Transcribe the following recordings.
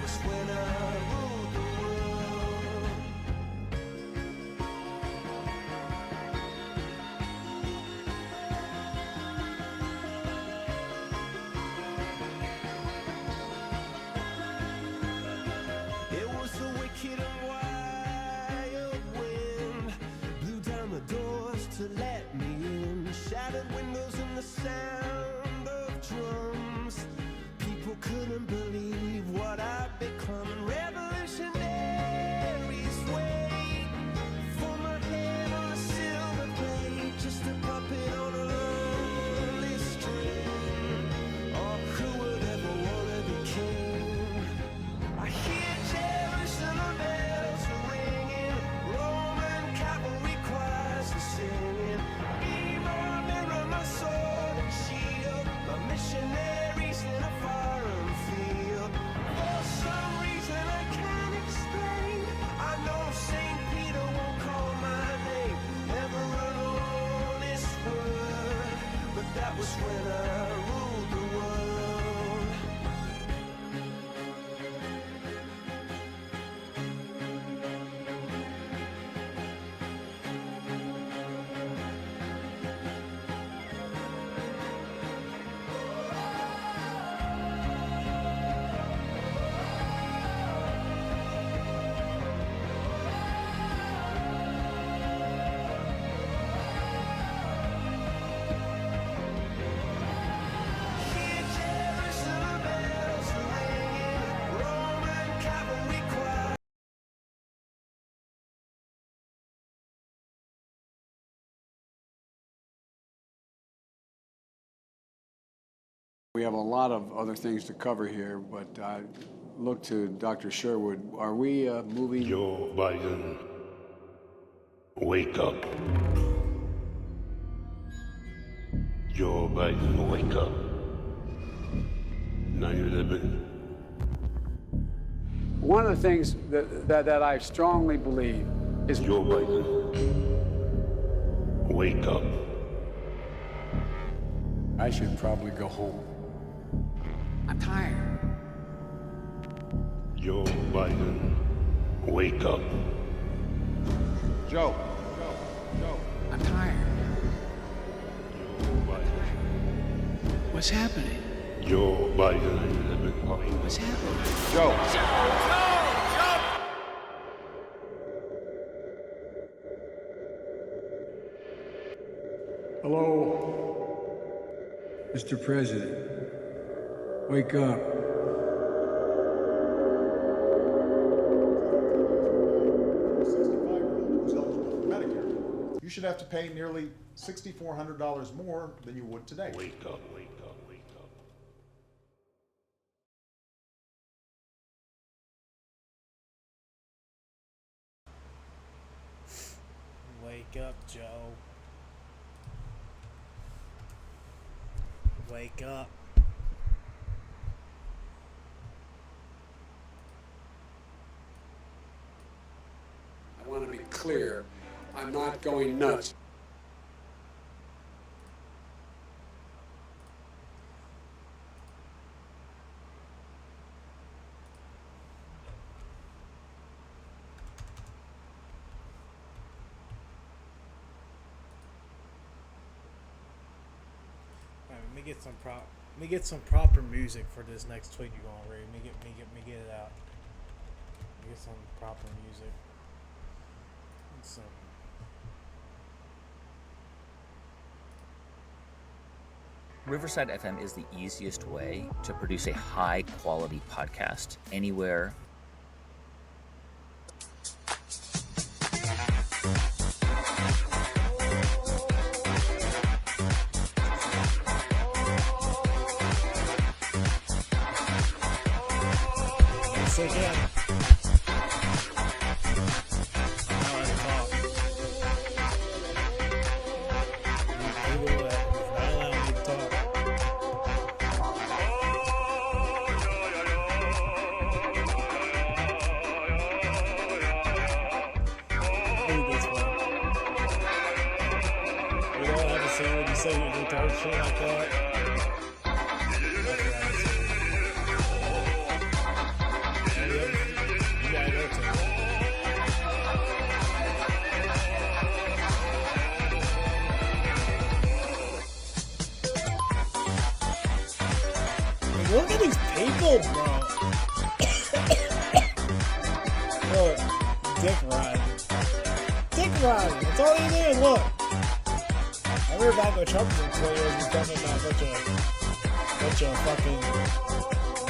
was when I ruled the world. It was a wicked and wild wind, blew down the doors to let me in, shattered windows and the sound of drums. People couldn't believe what I'd become. Revolutionaries wait for my head on a silver blade, just a puppet on a lonely string. Oh, who would ever want to be king? I hear Jerusalem bells ringing, Roman cavalry choirs are singing. Be my mirror, my sword and shield, my missionaries in a foreign field. For some reason I can't explain, I know St. Peter won't call my name, never an honest word, but that was when I ruled the world. Hear Jerusalem bells ringing, Roman cavalry choir. We have a lot of other things to cover here, but I look to Dr. Sherwood. Are we moving? Joe Biden, wake up. Joe Biden, wake up. 9/11. One of the things that I strongly believe is Joe Biden, wake up. I should probably go home. I'm tired. Joe Biden, wake up. Joe. I'm tired. Joe Biden, What's happening? Joe Biden, 9/11. What's happening? Joe. Hello, Mr. President. Wake up. Who's eligible for Medicare. You should have to pay nearly $6,400 more than you would today. Wake up, wake up, wake up. Wake up, Joe. Wake up. I want to be clear. I'm not going nuts. Alright, let me get some proper music for this next tweet you're gonna read. Let me get it out. Let me get some proper music. Some. Riverside FM is the easiest way to produce a high quality podcast anywhere. Once again. Say you do type shit like that. cold, bro. Look, dick riding. Dick riding. That's all he did. Look. I remember back when Trump was in Twitter, he was talking about a bunch of fucking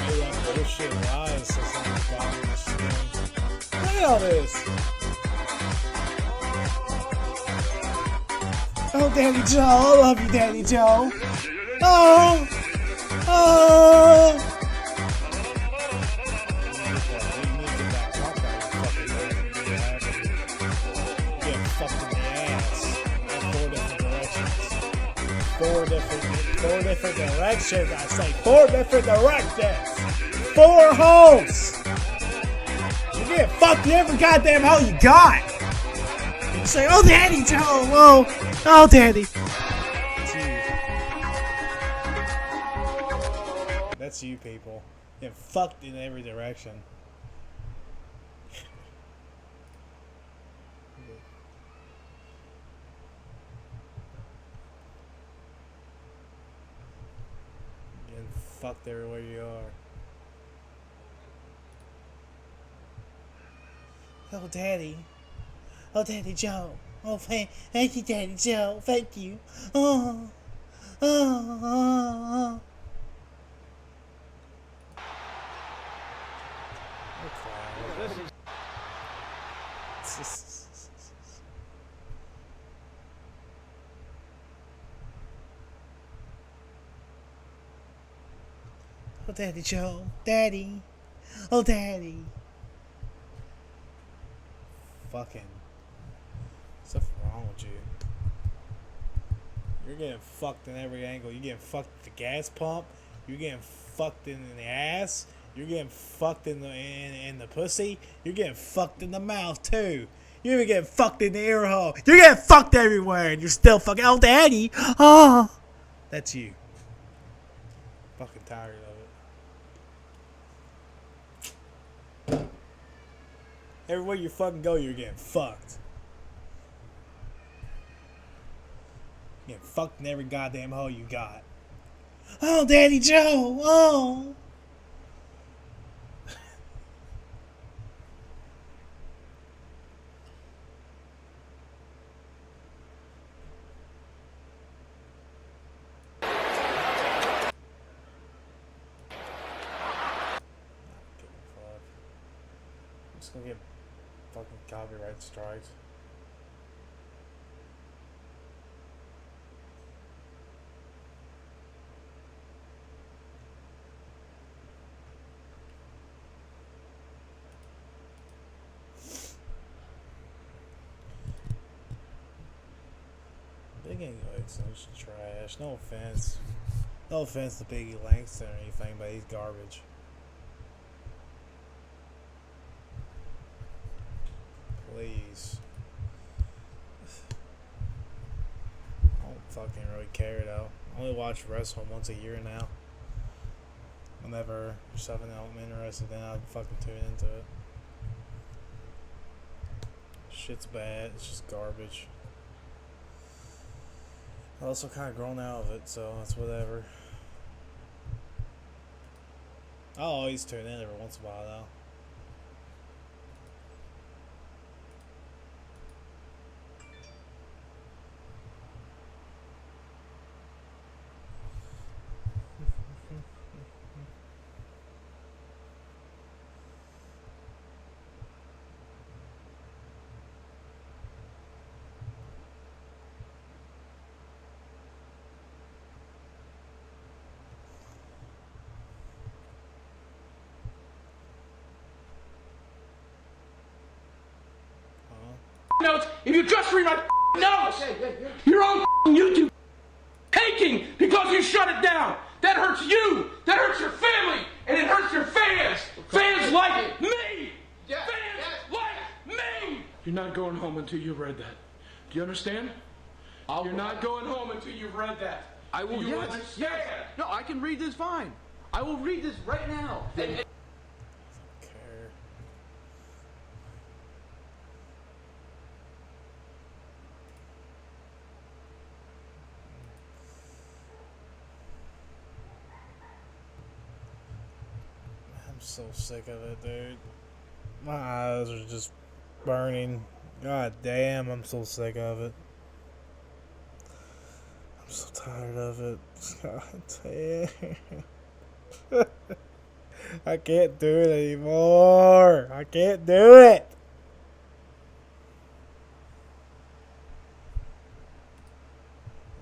made up bullshit lies or something about this shit. Look at all this. Oh, Daddy Joe, I love you, Daddy Joe. Oh, oh. Get fucked in the ass. Four different directions. I say 4 different directions. 4 holes. You get fucked in every goddamn hole you got. You say, oh, Daddy Joe, oh, Daddy. That's you, people. Get fucked in every direction. Getting fucked everywhere you are. Oh, Daddy. Oh, Daddy Joe. Oh, thank you, Daddy Joe. Thank you. Oh, oh, oh, oh. Oh, Daddy Joe. Daddy. Oh, Daddy. Fucking. What's wrong with you? You're getting fucked in every angle. You're getting fucked at the gas pump. You're getting fucked in the ass. You're getting fucked in the pussy. You're getting fucked in the mouth too. You're even getting fucked in the ear hole. You're getting fucked everywhere, and you're still fucking. Oh, Daddy. Oh, that's you. Fucking tired of it. Everywhere you fucking go, you're getting fucked. You're getting fucked in every goddamn hole you got. Oh, Daddy Joe. Oh. I'm just gonna get fucking copyright strikes. Big English is trash. No offense. No offense to Biggie Langston or anything, but he's garbage. Please. I don't fucking really care though. I only watch wrestling once a year now. Whenever there's something I'm interested in, I'd fucking tune into it. Shit's bad. It's just garbage. I also kind of grown out of it, so it's whatever. I'll always tune in every once in a while though. Notes, if you just read my notes, your own YouTube taking because you shut it down. That hurts you, that hurts your family, and it hurts your fans. Fans like me. Fans like me. You're not going home until you've read that. Do you understand? You're not going home until you've read that. I will. You Yes. understand? Yes. No, I can read this fine. I will read this right now. Care. so sick of it, dude. My eyes are just burning. God damn, I'm so sick of it. I'm so tired of it. God damn. I can't do it anymore. I can't do it.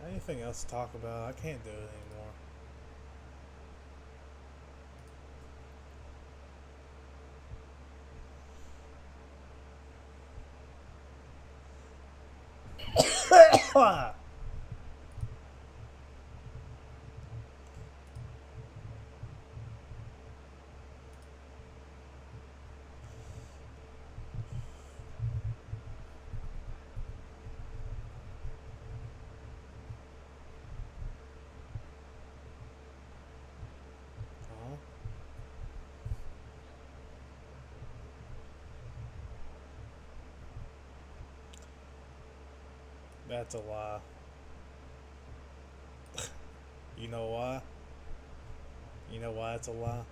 Anything else to talk about? I can't do it anymore. That's a lie. You know why? You know why it's a lie?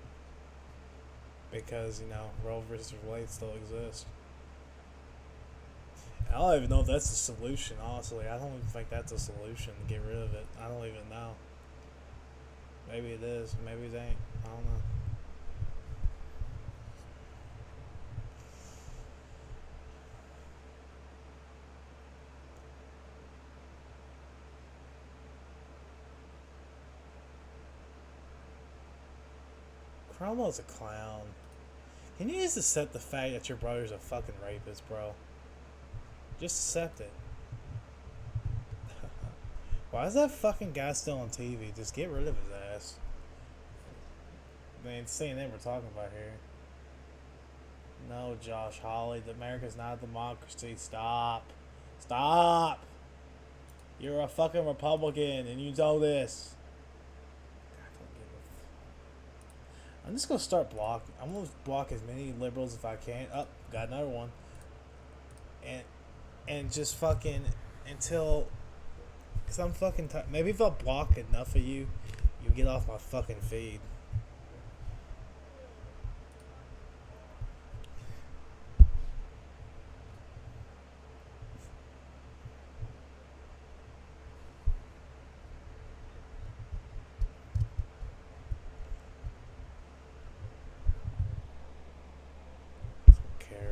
Because, you know, Roe versus Wade still exists. I don't even know if that's a solution, honestly. I don't even think that's a solution to get rid of it. I don't even know. Maybe it is. Maybe it ain't. I don't know. Chromo's a clown. Can you just accept the fact that your brother's a fucking rapist, bro? Just accept it. Why is that fucking guy still on TV? Just get rid of his ass. Man, CNN we're talking about here. No, Josh Hawley, America's not a democracy. Stop. Stop! You're a fucking Republican and you know this. I'm just gonna start blocking. I'm gonna block as many liberals if I can. Oh, got another one. And just fucking until, cause I'm fucking tired. Maybe if I block enough of you, you get off my fucking feed.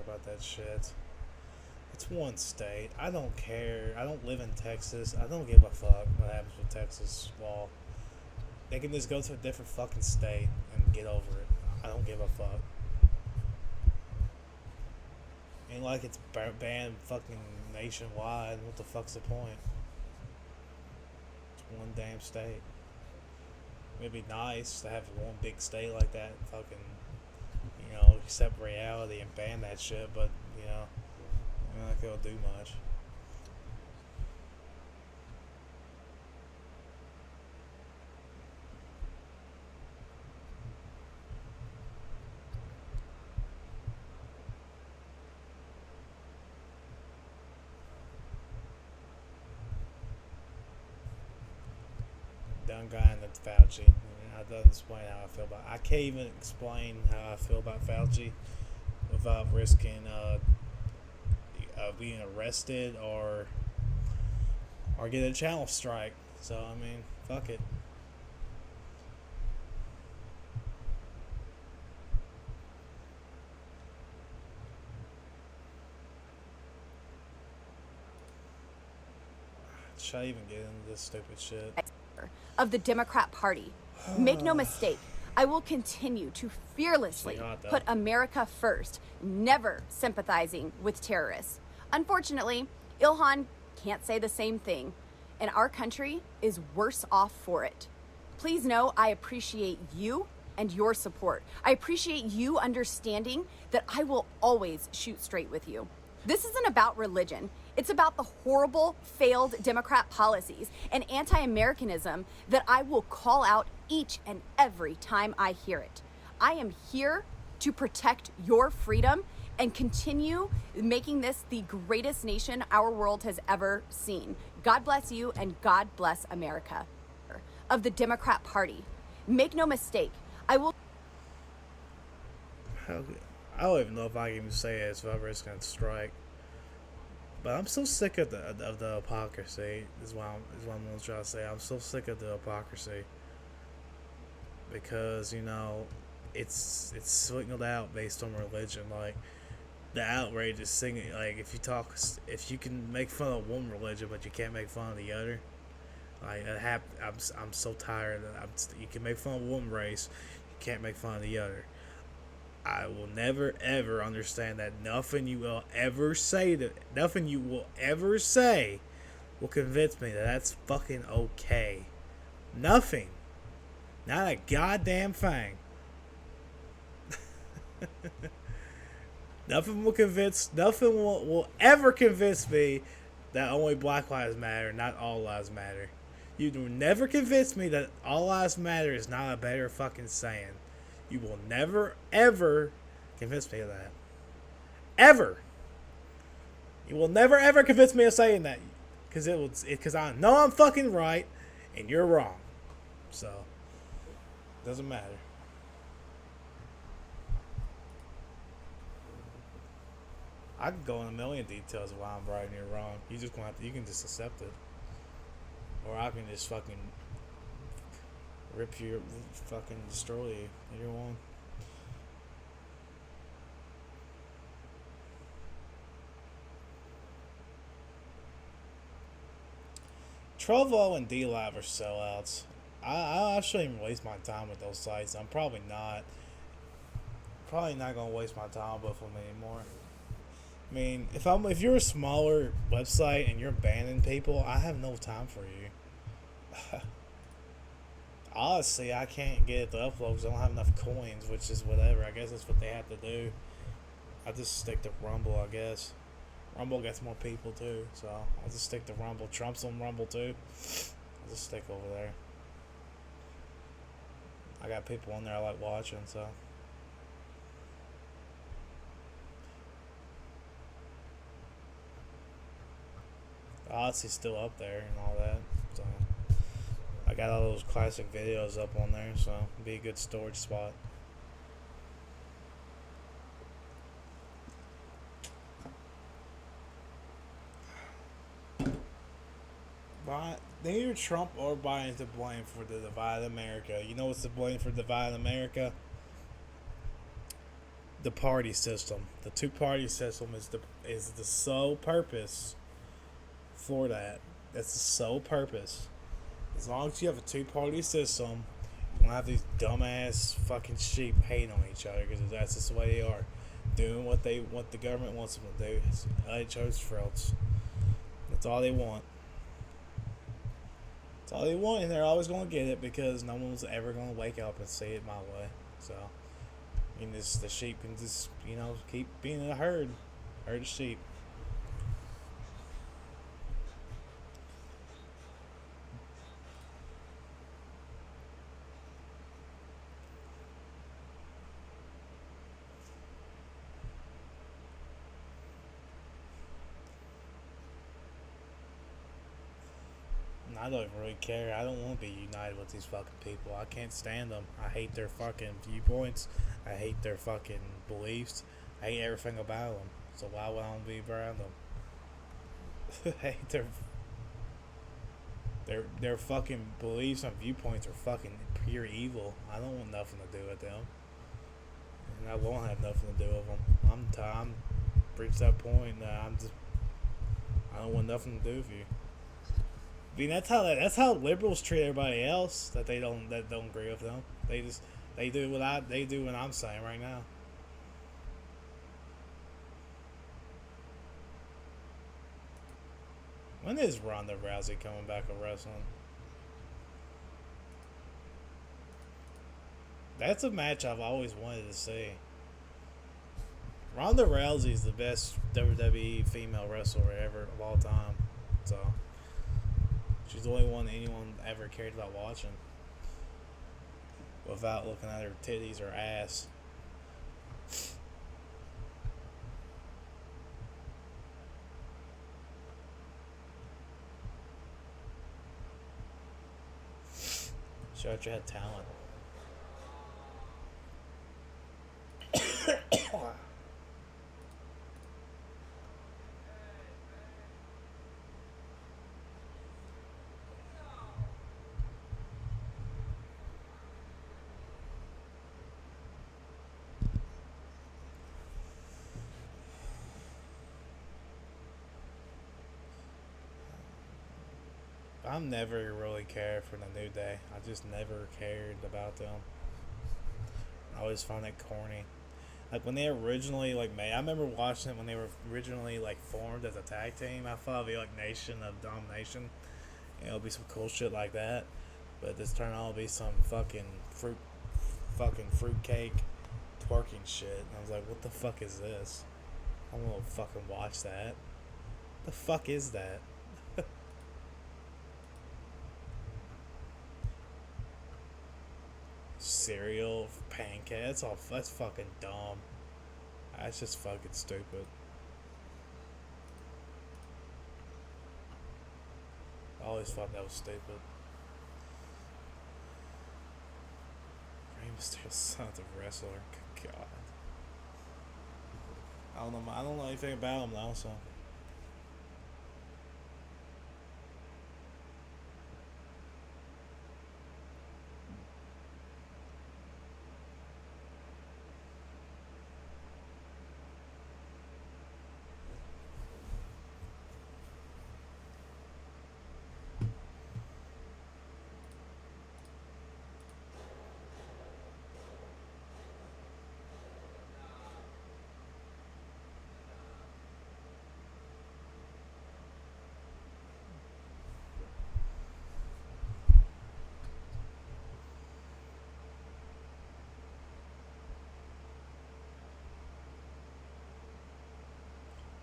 About that shit. It's one state. I don't care. I don't live in Texas. I don't give a fuck what happens with Texas law. They can just go to a different fucking state and get over it. I don't give a fuck. Ain't like it's banned fucking nationwide. What the fuck's the point? It's one damn state. It'd be nice to have one big state like that. Fucking, you know, accept reality and ban that shit, but, you know, I don't think it'll do much. Done guy in the Fauci. I don't explain how I feel about. I can't even explain how I feel about Fauci without risking being arrested or get a channel strike. So I mean, fuck it. Should I even get into this stupid shit? Of the Democrat Party. Make no mistake, I will continue to fearlessly put America first, never sympathizing with terrorists. Unfortunately, Ilhan can't say the same thing, and our country is worse off for it. Please know I appreciate you and your support. I appreciate you understanding that I will always shoot straight with you. This isn't about religion. It's about the horrible, failed Democrat policies and anti-Americanism that I will call out each and every time I hear it. I am here to protect your freedom and continue making this the greatest nation our world has ever seen. God bless you and God bless America. Of the Democrat Party. Make no mistake, I will I don't even know if I can even say it if ever it's gonna strike. But I'm so sick of the hypocrisy. Is what I'm gonna try to say. I'm so sick of the hypocrisy because it's signaled out based on religion. Like the outrage is singing. Like if you can make fun of one religion but you can't make fun of the other. Like I'm so tired. You can make fun of one race, you can't make fun of the other. I will never ever understand that. Nothing you will ever say will convince me that that's fucking okay. Nothing. Not a goddamn thing. Nothing will ever convince me that only Black Lives Matter, not all lives matter. You will never convince me that all lives matter is not a better fucking saying. You will never, ever convince me of that. Ever. You will never, ever convince me of saying that. Because I know I'm fucking right and you're wrong. So, doesn't matter. I could go in a million details of why I'm right and you're wrong. You can just accept it. Or I can just fucking destroy you. Either one. Trovo and DLive are sellouts. I shouldn't even waste my time with those sites. I'm probably not gonna waste my time with them anymore. I mean, if you're a smaller website and you're banning people, I have no time for you. Honestly, I can't get it to upload because I don't have enough coins, which is whatever. I guess that's what they have to do. I just stick to Rumble, I guess. Rumble gets more people too, so I'll just stick to Rumble. Trump's on Rumble too. I'll just stick over there. I got people on there I like watching, so. Odyssey's still up there and all that, so I got all those classic videos up on there, so it'll be a good storage spot. Neither Trump or Biden is to blame for the divided America. You know what's to blame for divided America? The party system. The two-party system is the sole purpose for that. That's the sole purpose. As long as you have a two-party system, you don't have these dumbass fucking sheep hating on each other because that's just the way they are. Doing what the government wants them to do. It's each other's throats. That's all they want. That's all they want, and they're always going to get it because no one's ever going to wake up and see it my way. So, I mean, the sheep can just, keep being in a herd of sheep. I don't really care. I don't want to be united with these fucking people. I can't stand them. I hate their fucking viewpoints. I hate their fucking beliefs. I hate everything about them. So why would I want to be around them? I hate their fucking beliefs and viewpoints are fucking pure evil. I don't want nothing to do with them. And I won't have nothing to do with them. I'm reached that point that I don't want nothing to do with you. I mean, that's how liberals treat everybody else that don't agree with them. They do what I'm saying right now. When is Ronda Rousey coming back to wrestling? That's a match I've always wanted to see. Ronda Rousey is the best WWE female wrestler ever of all time. So. She's the only one anyone ever cared about watching without looking at her titties or ass. Show that you had talent. I'm never really cared for the New Day. I just never cared about them. I always found it corny. Like when they originally like made, I remember watching it when they were originally like formed as a tag team. I thought it'd be like Nation of Domination. You know, it'll be some cool shit like that. But this turned out to be some fucking fruitcake twerking shit. And I was like, what the fuck is this? I don't want to fucking watch that. The fuck is that? Cereal, pancakes, that's fucking dumb. That's just fucking stupid. I always thought that was stupid. Rey Mysterio's son's a wrestler. Good God. I don't know anything about him though, so.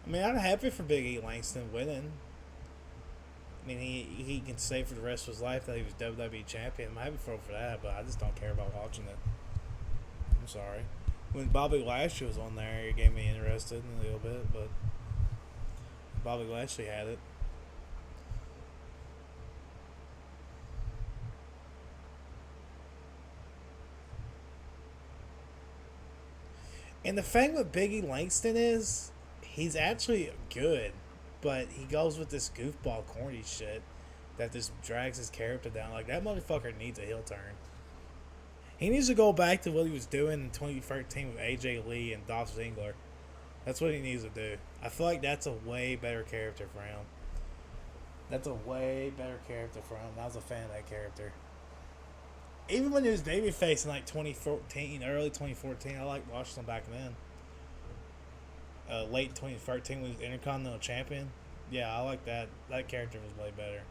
I mean, I'm happy for Big E Langston winning. I mean, he can say for the rest of his life that he was WWE champion. I'm happy for that, but I just don't care about watching it. I'm sorry. When Bobby Lashley was on there, it gave me interested in a little bit, but Bobby Lashley had it. And the thing with Big E Langston is, he's actually good, but he goes with this goofball corny shit that just drags his character down. Like, that motherfucker needs a heel turn. He needs to go back to what he was doing in 2013 with AJ Lee and Dolph Ziggler. That's what he needs to do. I feel like that's a way better character for him. That's a way better character for him. I was a fan of that character. Even when he was babyface in like 2014, early 2014, I liked watching him back then. Late 2013 when he was Intercontinental Champion. Yeah, I like that. That character was way better.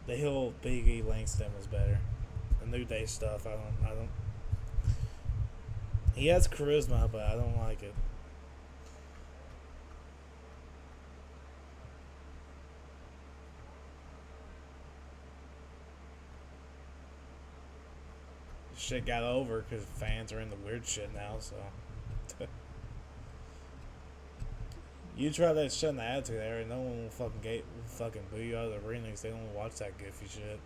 The heel Big E Langston was better. The New Day stuff, I don't. He has charisma, but I don't like it. Shit got over because fans are in the weird shit now, so. You try that shit in the Attitude Era, no one will fucking boo you out of the arena because they don't want to watch that goofy shit.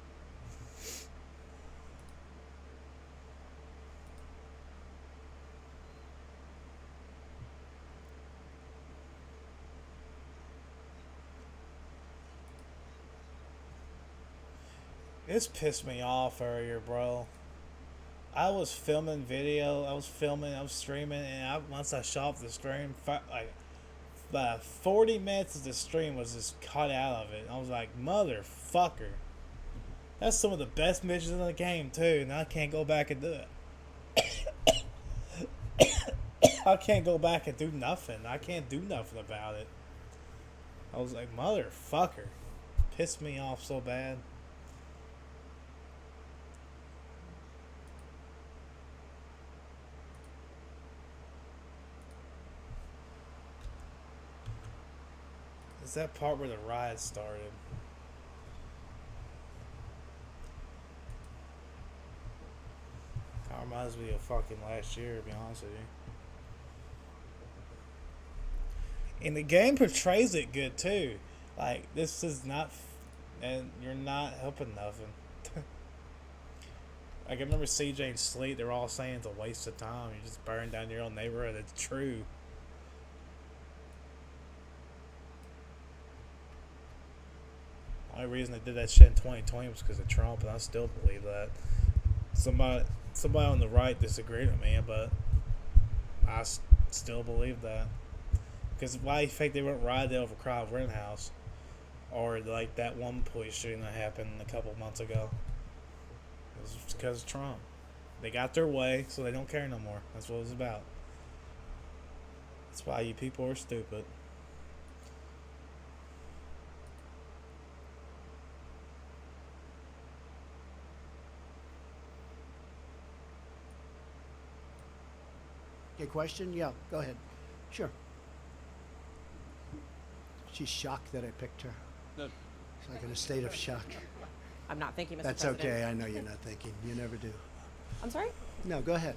This pissed me off earlier, bro. I was filming video, I was streaming, and once I shut off the stream, like, about 40 minutes of the stream was just cut out of it. I was like, motherfucker. That's some of the best missions in the game, too, and I can't go back and do it. I can't go back and do nothing. I can't do nothing about it. I was like, motherfucker. Pissed me off so bad. It's that part where the riot started. Kind of reminds me of fucking last year, to be honest with you. And the game portrays it good too. Like, this is not, and you're not helping nothing. Like, I remember CJ and Sleet, they were all saying it's a waste of time. You just burn down your own neighborhood. It's true. The only reason they did that shit in 2020 was because of Trump, and I still believe that. Somebody on the right disagreed with me, but I still believe that. Because why do you think they wouldn't ride there over Crowd Rittenhouse? Or like that one police shooting that happened a couple months ago. It was because of Trump. They got their way, so they don't care no more. That's what it was about. That's why you people are stupid. Okay, question? Yeah, go ahead. Sure. She's shocked that I picked her. She's like in a state of shock. I'm not thinking, Mr. That's President. okay. I know you're not thinking. You never do. I'm sorry? No, go ahead.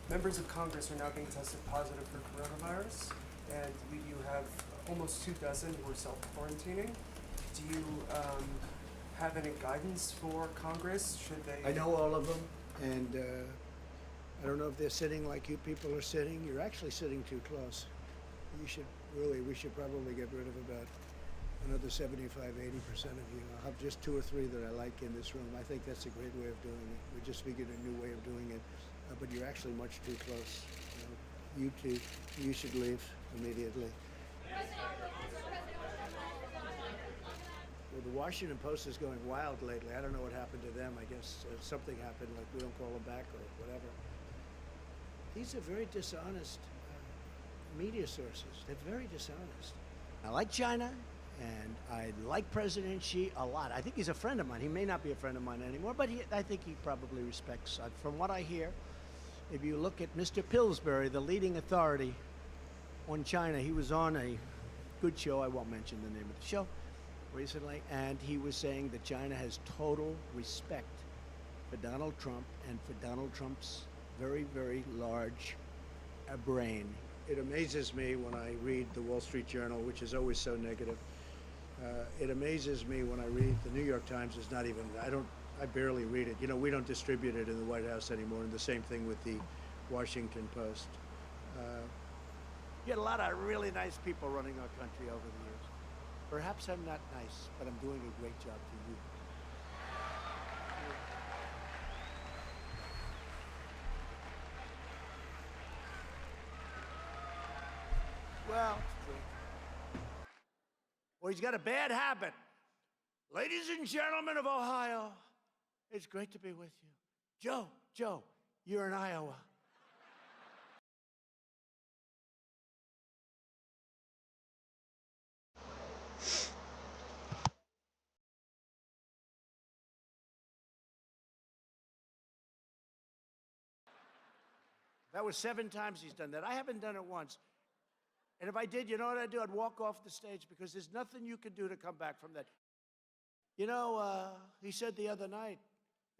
Members of Congress are now being tested positive for coronavirus, and we do have almost 24 who are self-quarantining. Do you have any guidance for Congress? Should they? I know all of them, and I don't know if they're sitting like you people are sitting. You're actually sitting too close. You should really, we should probably get rid of about another 75, 80% of you. I'll have just 2 or 3 that I like in this room. I think that's a great way of doing it. We just figured a new way of doing it, but you're actually much too close. You two, you should leave immediately. Well, the Washington Post is going wild lately. I don't know what happened to them. I guess something happened, like we don't call them back or whatever. These are very dishonest media sources. They're very dishonest. I like China, and I like President Xi a lot. I think he's a friend of mine. He may not be a friend of mine anymore, but I think he probably respects. From what I hear, if you look at Mr. Pillsbury, the leading authority on China, he was on a good show. I won't mention the name of the show recently, and he was saying that China has total respect for Donald Trump and for Donald Trump's very, very large brain. It amazes me when I read the Wall Street Journal, which is always so negative. It amazes me when I read the New York Times. Is not even, I barely read it. You know, we don't distribute it in the White House anymore, and the same thing with the Washington Post. You had a lot of really nice people running our country over the years. Perhaps I'm not nice, but I'm doing a great job for you. Well, he's got a bad habit. Ladies and gentlemen of Ohio, it's great to be with you. Joe, you're in Iowa. That was 7 times he's done that. I haven't done it once. And if I did, you know what I'd do? I'd walk off the stage because there's nothing you can do to come back from that. You know, he said the other night,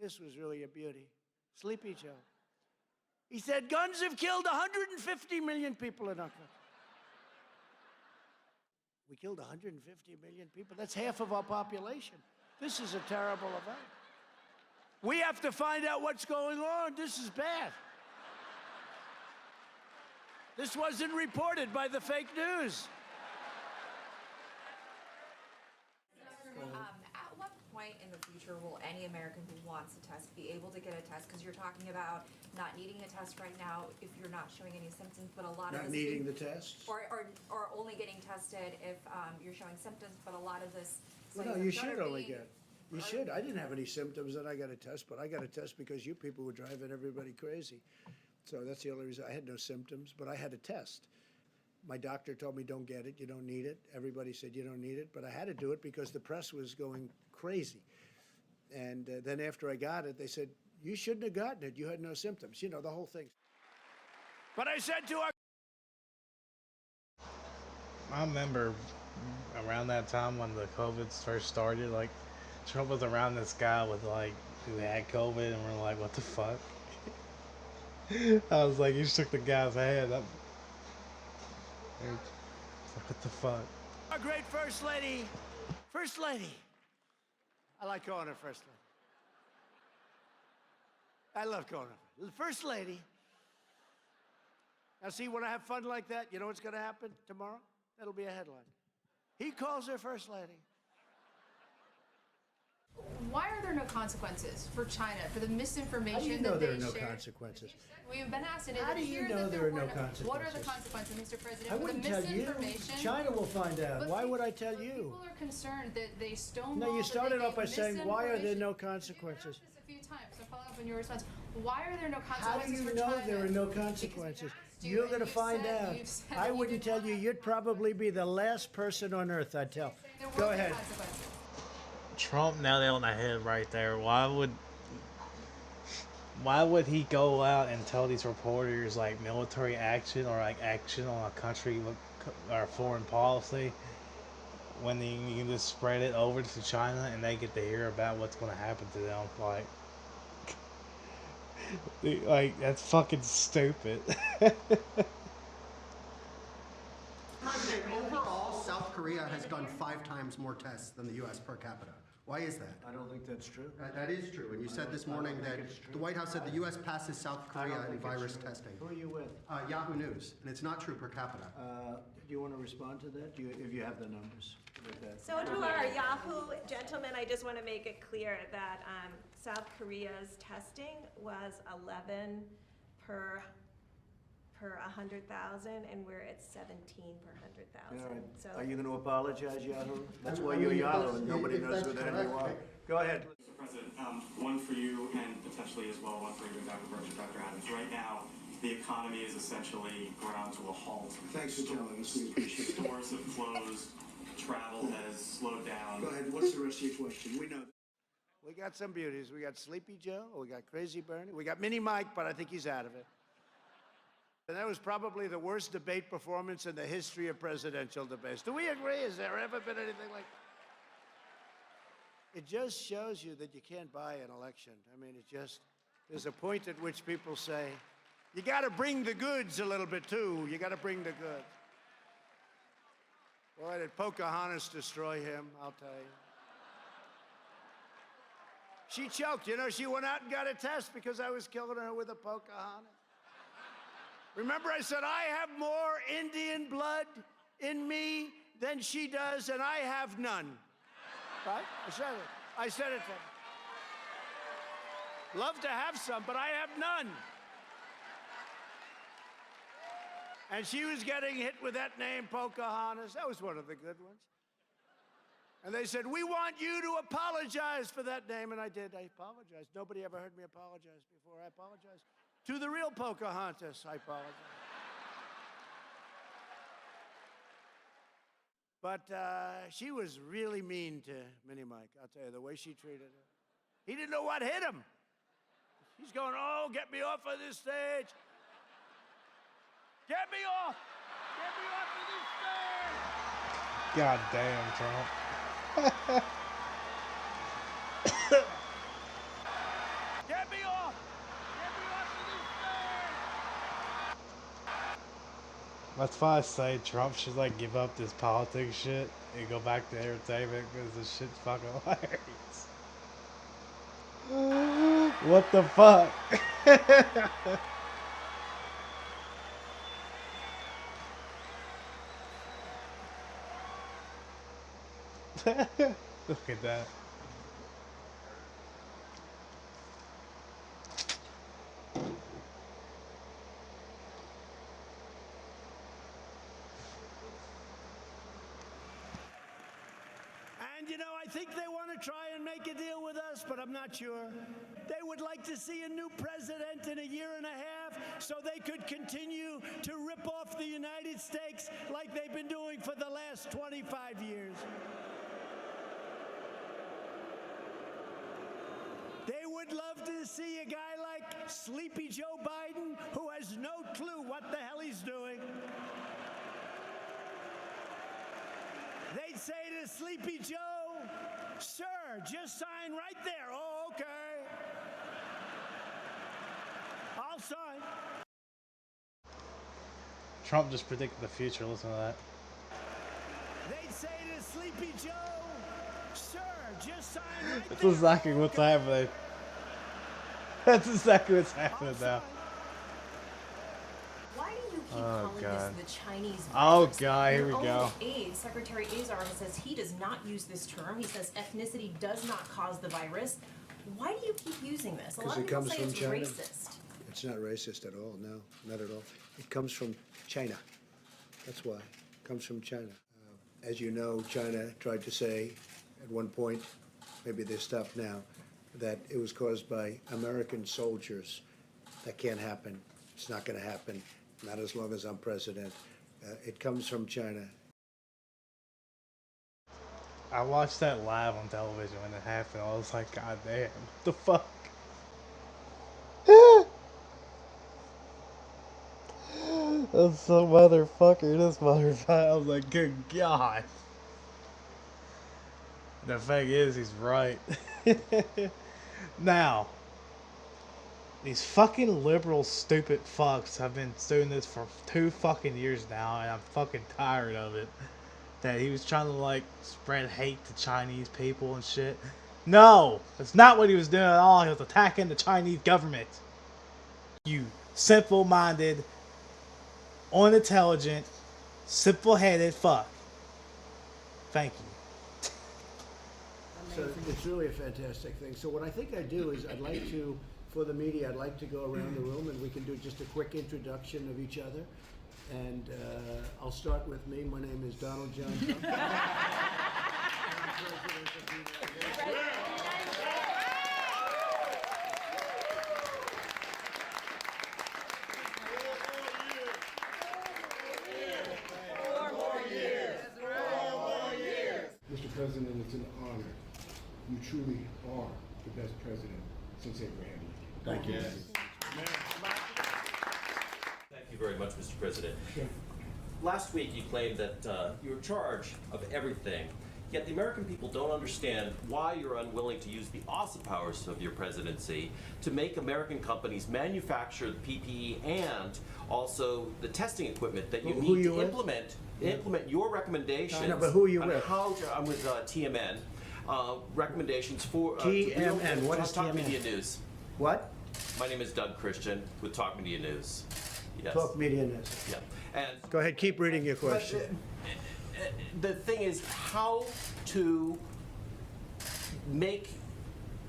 this was really a beauty. Sleepy Joe. He said, guns have killed 150 million people in our country. We killed 150 million people. That's half of our population. This is a terrible event. We have to find out what's going on. This is bad. This wasn't reported by the fake news. At what point in the future will any American who wants a test be able to get a test? Because you're talking about not needing a test right now if you're not showing any symptoms, but a lot of Not needing the test? or only getting tested if you're showing symptoms, but a lot of this. Well, no, you should only get. You should. I didn't have any symptoms and I got a test, but I got a test because you people were driving everybody crazy. So that's the only reason. I had no symptoms, but I had a test. My doctor told me, don't get it, you don't need it. Everybody said, you don't need it, but I had to do it because the press was going crazy. And then after I got it, they said, you shouldn't have gotten it, you had no symptoms. You know, the whole thing. But I said to our... I remember around that time when the COVID first started, like, Trump was around this guy with, like, who had COVID, and we're like, what the fuck? I was like, you shook the guy's hand. What the fuck? Our great First Lady. First Lady. I like calling her First Lady. I love calling her First Lady. Now see, when I have fun like that, you know what's going to happen tomorrow? That'll be a headline. He calls her First Lady. Why are there no consequences for China for the misinformation How do you know that there they are no shared? consequences? We've been asked, and How it do you appeared know that there are no were consequences? What are the consequences, Mr. President, I for the wouldn't tell you. misinformation? China will find out. But Why would I tell you? People are concerned that they stonewalled. No, you started off by that they saying, gave why are there misinformation. no consequences? This a few times, so follow up on your response. Why are there no How do consequences you for know China? there are no consequences? You're and going to you've find said- out. you've said I that you wouldn't did tell you. You'd probably be the last person on earth I'd tell. There Go were no ahead. consequences. Trump nailed it on the head right there. Why would he go out and tell these reporters like military action or like action on a country or foreign policy when you can just spread it over to China and they get to hear about what's going to happen to them? Like that's fucking stupid. President, overall, South Korea has done 5 times more tests than the U.S. per capita. Why is that? I don't think that's true. That is true, and you said this morning that the White House said the U.S. passes South Korea in virus testing. Who are you with? Yahoo News, and it's not true per capita. Do you want to respond to that? If you have the numbers with that. So to our Yahoo gentlemen, I just want to make it clear that South Korea's testing was 11 per 100,000, and we're at 17 per 100,000. All right. So Are you going to apologize, Yahoo? That's why you're Yahoo, and nobody knows who the hell you are. Go ahead. Mr. President, one for you and potentially as well one for you, Dr. Burch and Dr. Adams. Right now, the economy is essentially ground to a halt. Thanks for telling us. We appreciate it. Stores have closed, travel has slowed down. Go ahead. What's the rest of your question? We know. We got some beauties. We got Sleepy Joe. We got Crazy Bernie. We got Mini Mike, but I think he's out of it. And that was probably the worst debate performance in the history of presidential debates. Do we agree? Has there ever been anything like that? It just shows you that you can't buy an election. I mean, there's a point at which people say, you got to bring the goods a little bit too. You got to bring the goods. Boy, did Pocahontas destroy him, I'll tell you. She choked. You know, she went out and got a test because I was killing her with a Pocahontas. Remember I said, I have more Indian blood in me than she does, and I have none. Right? I said it to her. Love to have some, but I have none. And she was getting hit with that name, Pocahontas. That was one of the good ones. And they said, we want you to apologize for that name. And I did. I apologized. Nobody ever heard me apologize before. I apologized. To the real Pocahontas, I apologize. But she was really mean to Mini Mike, I'll tell you, the way she treated her. He didn't know what hit him. He's going, oh, get me off of this stage. Get me off! Get me off of this stage! God damn, Trump. Get me off! Get me off of this stage! That's why I say Trump should like give up this politics shit and go back to entertainment because this shit's fucking hilarious. What the fuck? Look at that. And you know, I think they want to try and make a deal with us, but I'm not sure. They would like to see a new president in a year and a half so they could continue to rip off the United States like they've been doing for the last 25 years. They would love to see a guy like Sleepy Joe Biden, who has no clue what the hell he's doing. They'd say to Sleepy Joe, sir, just sign right there. Oh, okay. I'll sign. Trump just predicted the future. Listen to that. They'd say to Sleepy Joe, sir, just sign right That's there. exactly what's happening. That's exactly what's happening now. Why do you keep Oh, calling God. this the Chinese Oh, virus? God, here we Your go. own aide, Secretary Azar, says he does not use this term. He says ethnicity does not cause the virus. Why do you keep using this? A lot Because of it people comes say from it's China. racist. It's not racist at all, no, not at all. It comes from China. That's why. It comes from China. As you know, China tried to say at one point, maybe they stopped now, that it was caused by American soldiers. That can't happen. It's not going to happen, not as long as I'm president. It comes from China. I watched that live on television when it happened. I was like, God damn, what the fuck? That's some motherfucker, this motherfucker. I was like, good God. The thing is, he's right. Now, these fucking liberal stupid fucks have been doing this for 2 fucking years now, and I'm fucking tired of it. That he was trying to, like, spread hate to Chinese people and shit. No! That's not what he was doing at all. He was attacking the Chinese government. You simple-minded, unintelligent, simple-headed fuck. Thank you. So it's really a fantastic thing. So what I think I'd do is I'd like to, for the media, I'd like to go around the room and we can do just a quick introduction of each other. And I'll start with me. My name is Donald John Trump. Mr. President, it's an honor. You truly are the best president since Abraham Lincoln. Thank you. Thank you very much, Mr. President. Last week you claimed that you're in charge of everything, yet the American people don't understand why you're unwilling to use the awesome powers of your presidency to make American companies manufacture the PPE and also the testing equipment that you Who need you to with? implement your recommendations. I know, but who are you on with? How I'm with TMN. Recommendations for TMN, what is Talk TMN? Media News. What? My name is Doug Christian with Talk Media News. Yes. Talk Media News. Yeah. And Go ahead, keep reading your question. the thing is how to make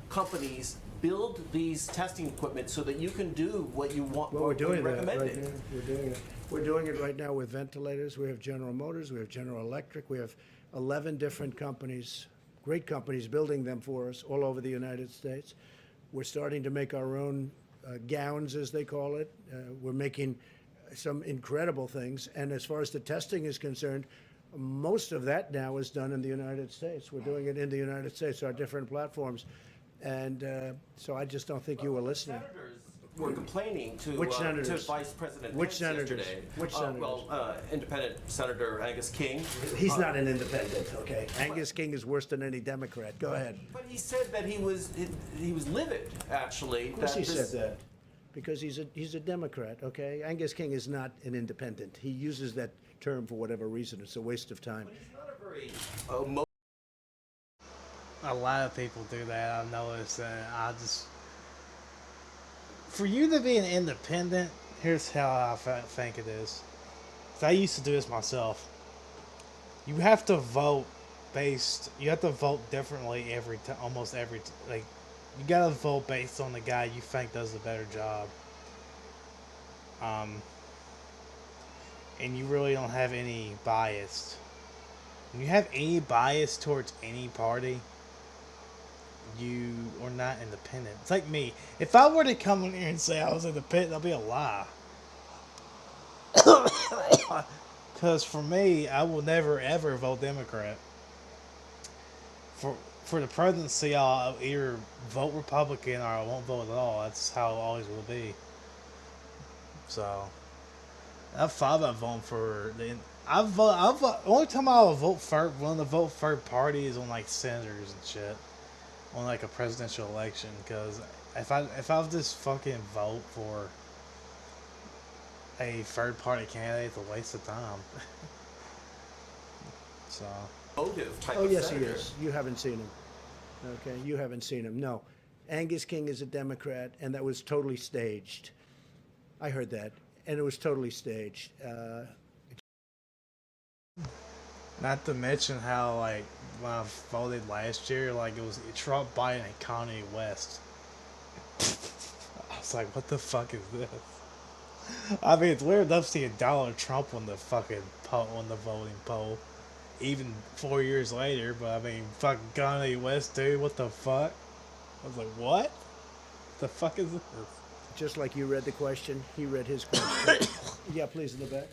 companies build these testing equipment so that you can do what you want. Well, we're doing that recommended. right now. We're doing it. We're doing it right now with ventilators. We have General Motors. We have General Electric. We have 11 different companies, great companies, building them for us all over the United States. We're starting to make our own gowns, as they call it. We're making some incredible things. And as far as the testing is concerned, most of that now is done in the United States. We're doing it in the United States, our different platforms. And so I just don't think you were listening. We're complaining to Which senators? to Vice President Which Pence senators? yesterday. Which senators? Independent Senator Angus King. He's not an independent, okay? Angus King is worse than any Democrat. Go ahead. But he said that he was livid, actually. Of course he said that, because he's a Democrat, okay? Angus King is not an independent. He uses that term for whatever reason. It's a waste of time. But he's not a very A lot of people do that. I've noticed that. For you to be an independent, here's how I think it is. 'Cause I used to do this myself. You have to vote you have to vote differently almost every, like, you gotta vote based on the guy you think does a better job. And you really don't have any bias. When you have any bias towards any party, you are not independent. It's like me. If I were to come in here and say I was independent, that'd be a lie. Because for me, I will never ever vote Democrat. For the presidency, I'll either vote Republican or I won't vote at all. That's how it always will be. So I've thought about voting for the. Only time I will vote for third party is on like senators and shit, on like a presidential election. Because if I just fucking vote for a third party candidate, it's a waste of time. So. Motive type Oh, of yes, he senator. is. You haven't seen him. Okay, you haven't seen him. No. Angus King is a Democrat, and that was totally staged. I heard that. and it was totally staged. Not to mention how, like, when I voted last year, like, it was Trump, Biden, and Kanye West. I was like, what the fuck is this? I mean, it's weird enough seeing Donald Trump on the fucking on the voting poll, even 4 years later. But I mean, fucking Kanye West, dude, what the fuck? I was like, what? The fuck is this? Just like you read the question, he read his question. Yeah, please, in the back.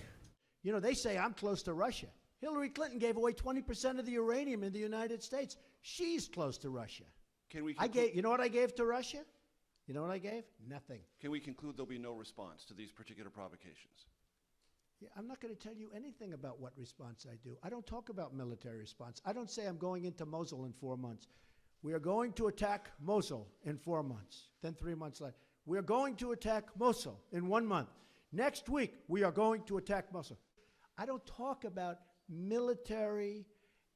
You know, they say I'm close to Russia. Hillary Clinton gave away 20% of the uranium in the United States. She's close to Russia. Can we? You know what I gave to Russia? You know what I gave? Nothing. Can we conclude there'll be no response to these particular provocations? Yeah, I'm not going to tell you anything about what response I do. I don't talk about military response. I don't say I'm going into Mosul in 4 months. We are going to attack Mosul in 4 months. Then 3 months later, we are going to attack Mosul in 1 month. Next week, we are going to attack Mosul. I don't talk about military,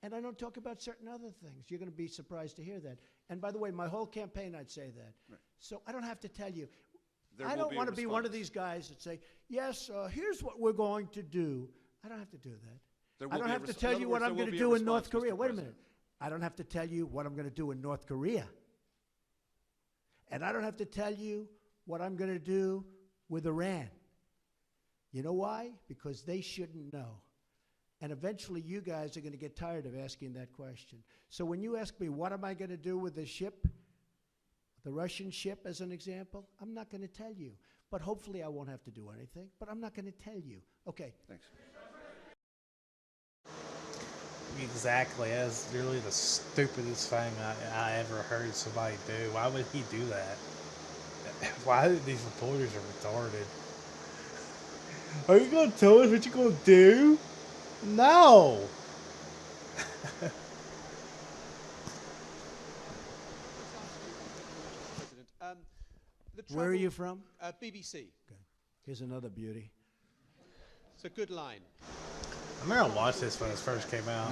and I don't talk about certain other things. You're going to be surprised to hear that. And by the way, my whole campaign, I'd say that. Right. So I don't have to tell you. I don't want to be one of these guys that say, yes, here's what we're going to do. I don't have to do that. I don't have to tell you what I'm going to do in North Korea. Wait a minute. I don't have to tell you what I'm going to do in North Korea. And I don't have to tell you what I'm going to do with Iran. You know why? Because they shouldn't know. And eventually you guys are going to get tired of asking that question. So when you ask me, what am I going to do with the ship, the Russian ship as an example, I'm not going to tell you. But hopefully I won't have to do anything. But I'm not going to tell you. Okay. Thanks. Exactly. That's really the stupidest thing I ever heard somebody do. Why would he do that? Why did these reporters are retarded? Are you going to tell us what you're going to do? No! Where are you from? BBC. Okay. Here's another beauty. It's a good line. I remember I watched this when it first came out.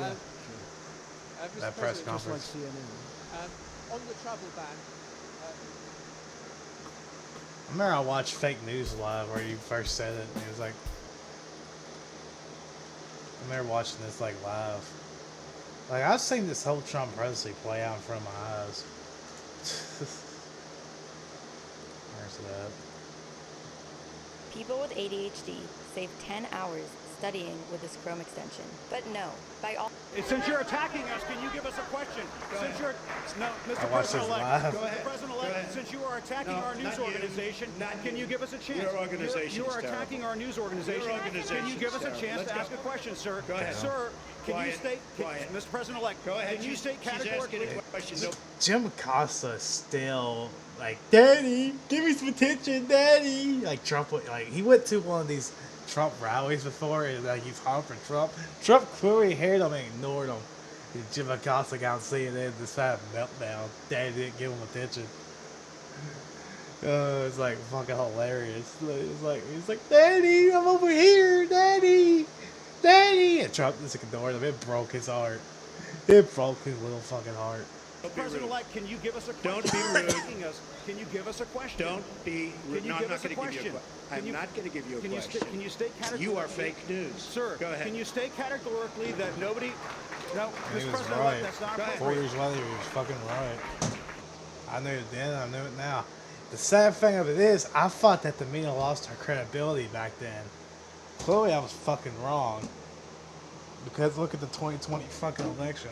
That press conference. Just like CNN. On the travel ban, I remember I watched Fake News Live where you first said it, and it was like, I remember watching this like live. Like, I've seen this whole Trump presidency play out in front of my eyes. Where's it at? People with ADHD save 10 hours studying with this Chrome extension. But no, by all... Since you're attacking us, can you give us a question? Since you're... No, Mr. President-elect. Go ahead. President-elect, since you are attacking our news organization, can you give us a chance? Your organization You are attacking our news organization. Your organization Can you give us a is chance terrible. to ask a question, sir? Go ahead. Sir, can you state... Quiet. Mr. President-elect, Go ahead. can you state She's asking categorically... a question. No. Jim Acosta is still like, Daddy, give me some attention, Daddy. Like Trump, like he went to one of these Trump rallies before, and like he's calling for Trump. Trump clearly heard him and ignored him. And Jim Acosta got CNN and just had a meltdown. Daddy didn't give him attention. It's like fucking hilarious. He's like, Daddy, I'm over here, Daddy, Daddy, and Trump just ignored him. It broke his heart. It broke his little fucking heart. President-elect, can you give us a question? Don't be rude. Can you give us a question? Don't be rude. Can you give us a question? I'm not going to give you a question. Can you state categorically? You are fake news. Sir, go ahead. Can you state categorically that nobody... No, He Mr. was President-elect, right. that's not 4 appropriate. years later, he was fucking right. I knew it then, I knew it now. The sad thing of it is, I thought that the media lost her credibility back then. Clearly, I was fucking wrong. Because look at the 2020 fucking election.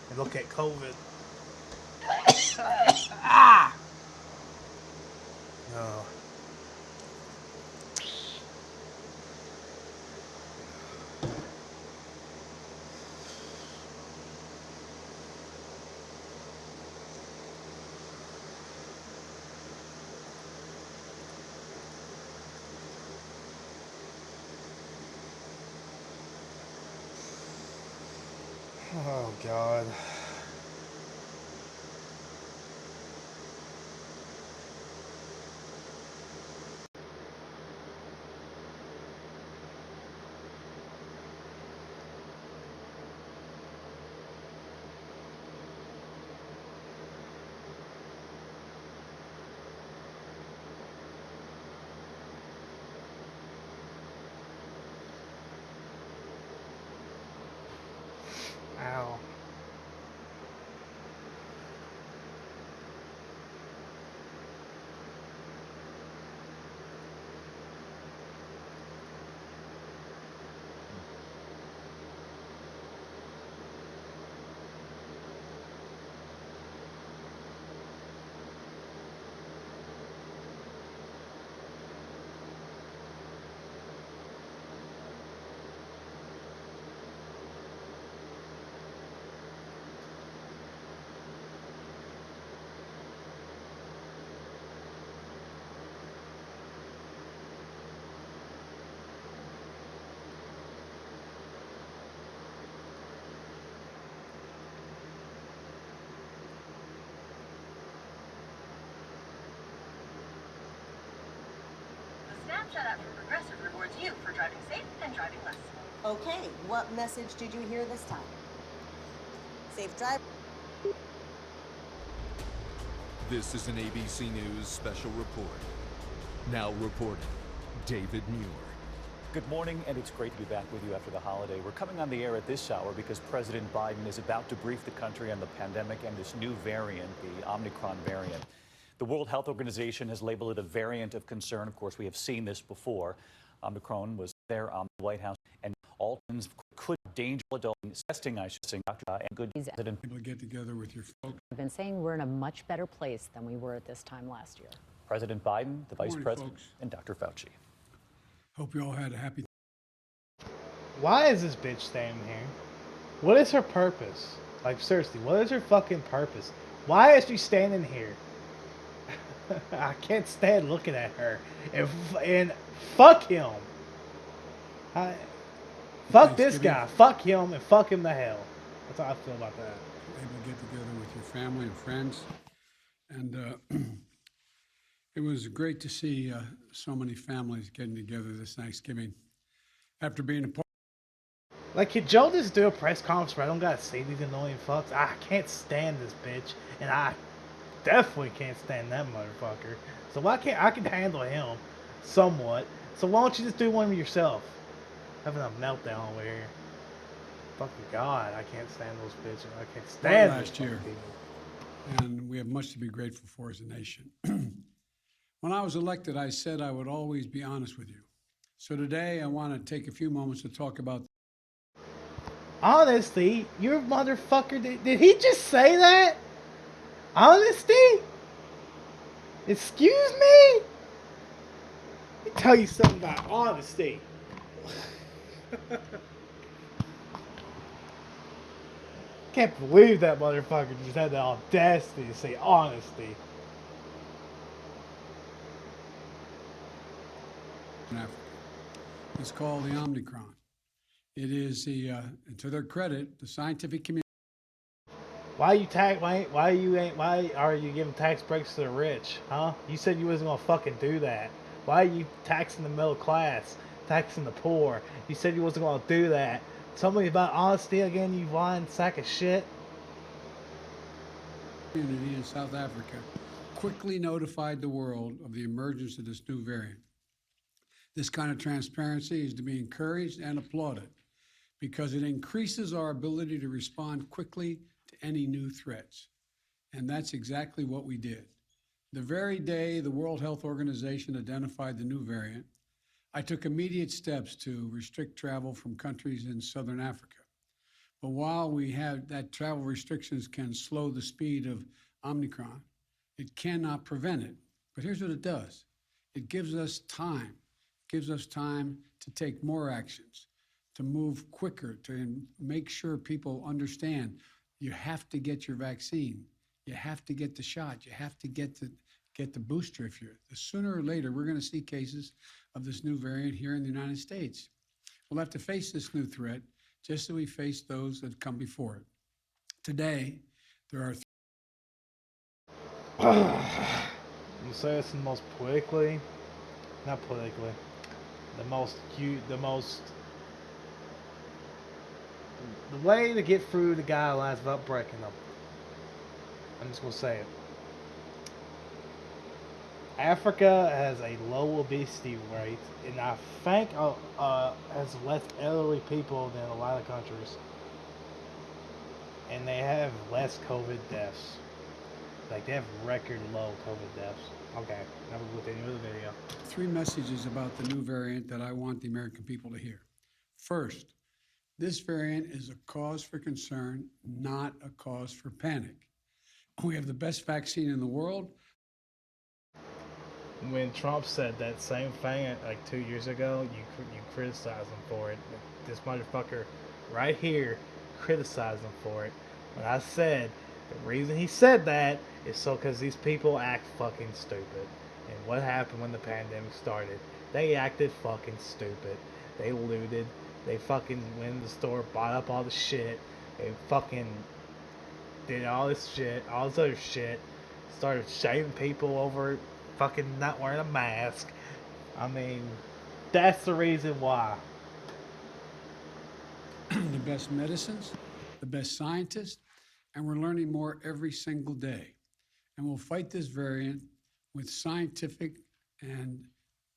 And look at COVID. Ah! No. Oh, God. Snapchat app from Progressive rewards you for driving safe and driving less. Okay, what message did you hear this time? Safe drive. This is an ABC News special report. Now reporting, David Muir. Good morning, and it's great to be back with you after the holiday. We're coming on the air at this hour because President Biden is about to brief the country on the pandemic and this new variant, the Omicron variant. The World Health Organization has labeled it a variant of concern. Of course, we have seen this before. Omicron was there on the White House, and all could danger adult testing, I should say, and good president. Able to get together with your folks. I've been saying we're in a much better place than we were at this time last year. President Biden, the Vice morning, President, folks. and Dr. Fauci. Hope you all had a happy. Why is this bitch standing here? What is her purpose? Like, seriously, what is her fucking purpose? Why is she standing here? I can't stand looking at her. And fuck him. Fuck this guy. Fuck him and fuck him to hell. That's how I feel about that. Able to get together with your family and friends. And it was great to see so many families getting together this Thanksgiving after being a part. Like, could Joe just do a press conference where I don't gotta see these annoying fucks? I can't stand this bitch, and I definitely can't stand that motherfucker. So why can't I can handle him somewhat? So why don't you just do one yourself? Having a meltdown over here. Fucking God, I can't stand those bitches. I can't stand those last year, and we have much to be grateful for as a nation. When I was elected, I said I would always be honest with you. So today, I want to take a few moments to talk about. Honesty? You motherfucker, did he just say that? Honesty? Excuse me? Let me tell you something about honesty. Can't believe that motherfucker just had the audacity to say honesty. In Africa. It's called the Omicron. It is the, to their credit, the scientific community. Why are you giving tax breaks to the rich, huh? You said you wasn't gonna fucking do that. Why are you taxing the middle class, taxing the poor? You said you wasn't gonna do that. Tell me about honesty again, you lying sack of shit. Community in South Africa quickly notified the world of the emergence of this new variant. This kind of transparency is to be encouraged and applauded because it increases our ability to respond quickly to any new threats. And that's exactly what we did. The very day the World Health Organization identified the new variant, I took immediate steps to restrict travel from countries in Southern Africa. But while we have that travel restrictions can slow the speed of Omicron, it cannot prevent it. But here's what it does. It gives us time. It gives us time to take more actions, to move quicker, to make sure people understand you have to get your vaccine. You have to get the shot. You have to get the booster. Sooner or later, we're going to see cases of this new variant here in the United States. We'll have to face this new threat just as we face those that come before it. Today, there are You say it's the most politically, not politically, the way to get through the guidelines without breaking them. I'm just gonna say it. Africa has a low obesity rate, and I think has less elderly people than a lot of countries. And they have less COVID deaths. Like, they have record low COVID deaths. Okay, now we'll continue with the video. 3 messages about the new variant that I want the American people to hear. First, this variant is a cause for concern, not a cause for panic. We have the best vaccine in the world. When Trump said that same thing like 2 years ago, you criticized him for it. This motherfucker right here criticized him for it. When I said the reason he said that is so because these people act fucking stupid. And what happened when the pandemic started? They acted fucking stupid. They looted. They fucking went in the store, bought up all the shit. They fucking did all this shit, all this other shit. Started shaming people over fucking not wearing a mask. I mean, that's the reason why. The best medicines, the best scientists, and we're learning more every single day. And we'll fight this variant with scientific and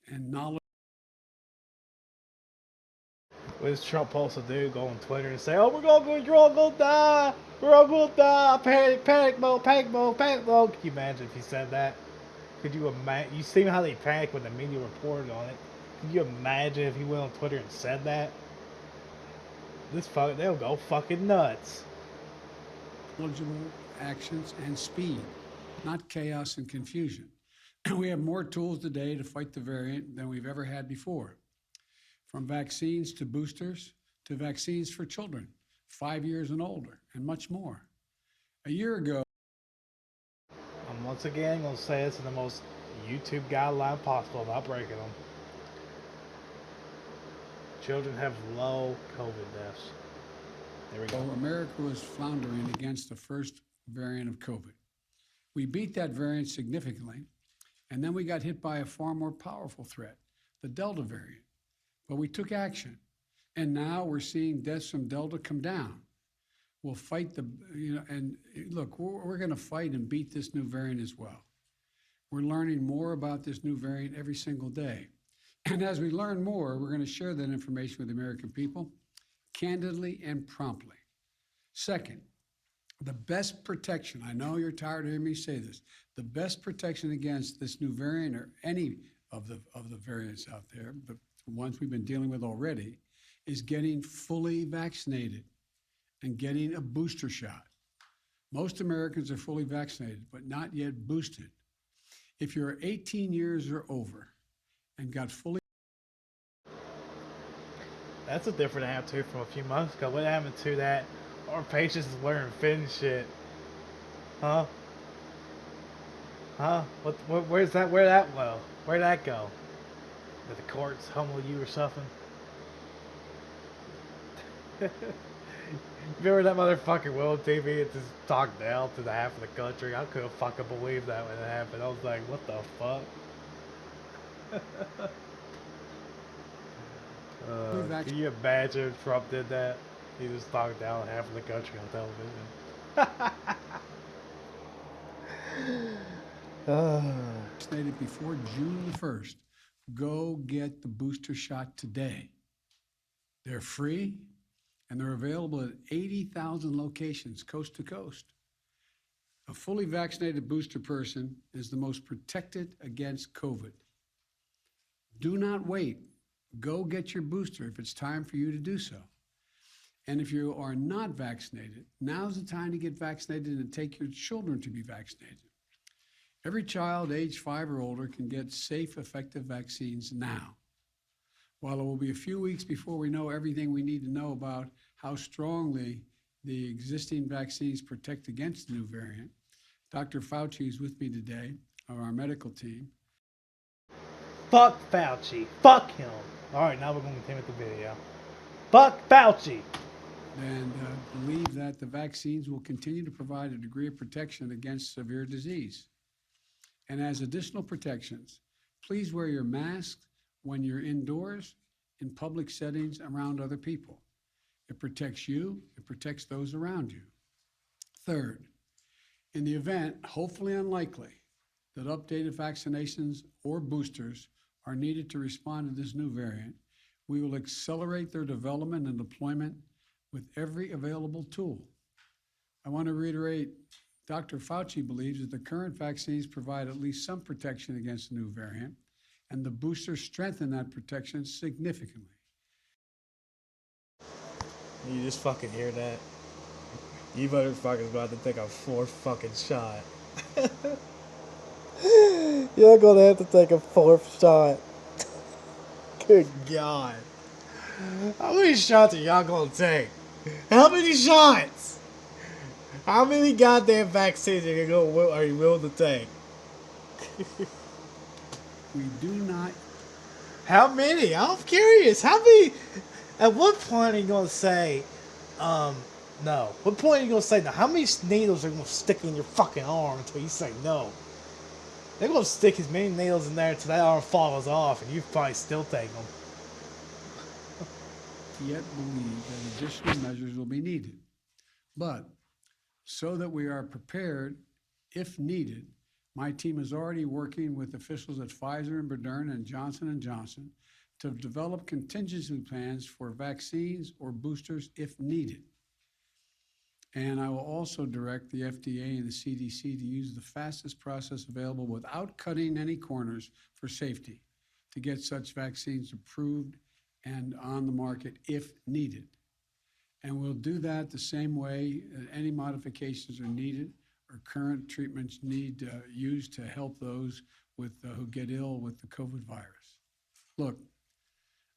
knowledge. What is Trump supposed to do? Go on Twitter and say, "Oh, you're all gonna die. We're all gonna die. Panic mode, panic mode, panic mode." Can you imagine if he said that? Could you imagine? You see how they panicked when the media reported on it. Could you imagine if he went on Twitter and said that? They'll go fucking nuts. Knowledgeable actions and speed, not chaos and confusion. We have more tools today to fight the variant than we've ever had before. From vaccines to boosters to vaccines for children, 5 years and older, and much more. A year ago, I'm once again going to say this in the most YouTube guideline possible without breaking them. Children have low COVID deaths. There we go. America was floundering against the first variant of COVID. We beat that variant significantly, and then we got hit by a far more powerful threat, the Delta variant. But we took action, and now we're seeing deaths from Delta come down. We'll fight and look, we're going to fight and beat this new variant as well. We're learning more about this new variant every single day. And as we learn more, we're going to share that information with the American people candidly and promptly. Second, the best protection, I know you're tired of hearing me say this, the best protection against this new variant or any of the variants out there, but the ones we've been dealing with already, is getting fully vaccinated and getting a booster shot. Most Americans are fully vaccinated, but not yet boosted. If you're 18 years or over and got fully... That's a different attitude from a few months ago. What happened to that? Our patients is wearing fin shit. Huh? Huh? Where'd that go? Did the courts humble you or something? Remember that motherfucking World TV? It just talked down to the half of the country. I couldn't fucking believe that when it happened. I was like, what the fuck? Can you imagine if Trump did that? He just talked down half of the country on television. Vaccinated before June the 1st. Go get the booster shot today. They're free and they're available at 80,000 locations coast to coast. A fully vaccinated booster person is the most protected against COVID. Do not wait. Go get your booster if it's time for you to do so. And if you are not vaccinated, now's the time to get vaccinated and take your children to be vaccinated. Every child age 5 or older can get safe, effective vaccines now. While it will be a few weeks before we know everything we need to know about how strongly the existing vaccines protect against the new variant, Dr. Fauci is with me today, of our medical team. Fuck Fauci. Fuck him. All right, now we're going to continue with the video. Fuck Fauci. And believe that the vaccines will continue to provide a degree of protection against severe disease. And as additional protections, please wear your mask when you're indoors, in public settings, around other people. It protects you, it protects those around you. Third, in the event, hopefully unlikely, that updated vaccinations or boosters are needed to respond to this new variant, we will accelerate their development and deployment with every available tool. I want to reiterate, Dr. Fauci believes that the current vaccines provide at least some protection against the new variant, and the boosters strengthen that protection significantly. You just fucking hear that? You motherfuckers about to take a 4th fucking shot. You're gonna have to take a 4th shot. Good God. How many shots are y'all gonna take? How many shots? How many goddamn vaccines are you willing to take? We do not. How many? I'm curious. How many? At what point are you gonna say, no? What point are you gonna say no? How many needles are gonna stick in your fucking arm until you say no? They're gonna stick as many nails in there until that arm falls off, and you probably still take them. Yet believe that additional measures will be needed. But so that we are prepared if needed, my team is already working with officials at Pfizer and Moderna and Johnson & Johnson to develop contingency plans for vaccines or boosters if needed. And I will also direct the FDA and the CDC to use the fastest process available without cutting any corners for safety to get such vaccines approved and on the market if needed. And we'll do that the same way that any modifications are needed or current treatments need used to help those with who get ill with the COVID virus. Look,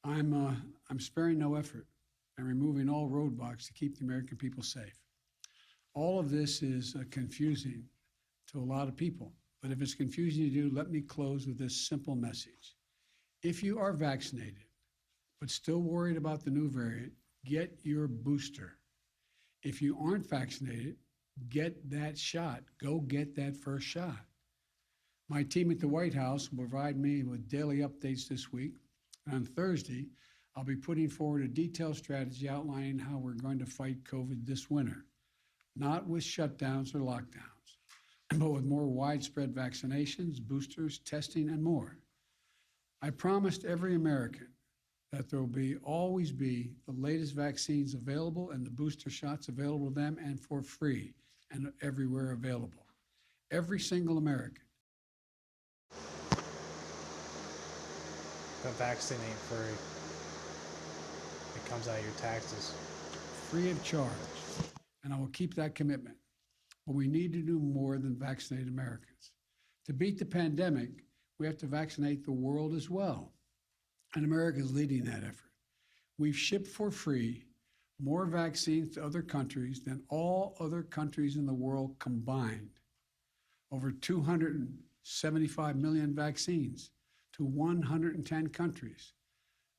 I'm sparing no effort and removing all roadblocks to keep the American people safe. All of this is confusing to a lot of people, but if it's confusing to you, let me close with this simple message. If you are vaccinated, but still worried about the new variant, get your booster. If you aren't vaccinated, get that shot. Go get that first shot. My team at the White House will provide me with daily updates this week. And on Thursday, I'll be putting forward a detailed strategy outlining how we're going to fight COVID this winter, not with shutdowns or lockdowns, but with more widespread vaccinations, boosters, testing, and more. I promised every American that there will always be the latest vaccines available and the booster shots available to them and for free and everywhere available. Every single American. The vaccine ain't free. It comes out of your taxes. Free of charge. And I will keep that commitment. But we need to do more than vaccinate Americans. To beat the pandemic, we have to vaccinate the world as well. And America is leading that effort. We've shipped for free more vaccines to other countries than all other countries in the world combined. Over 275 million vaccines to 110 countries.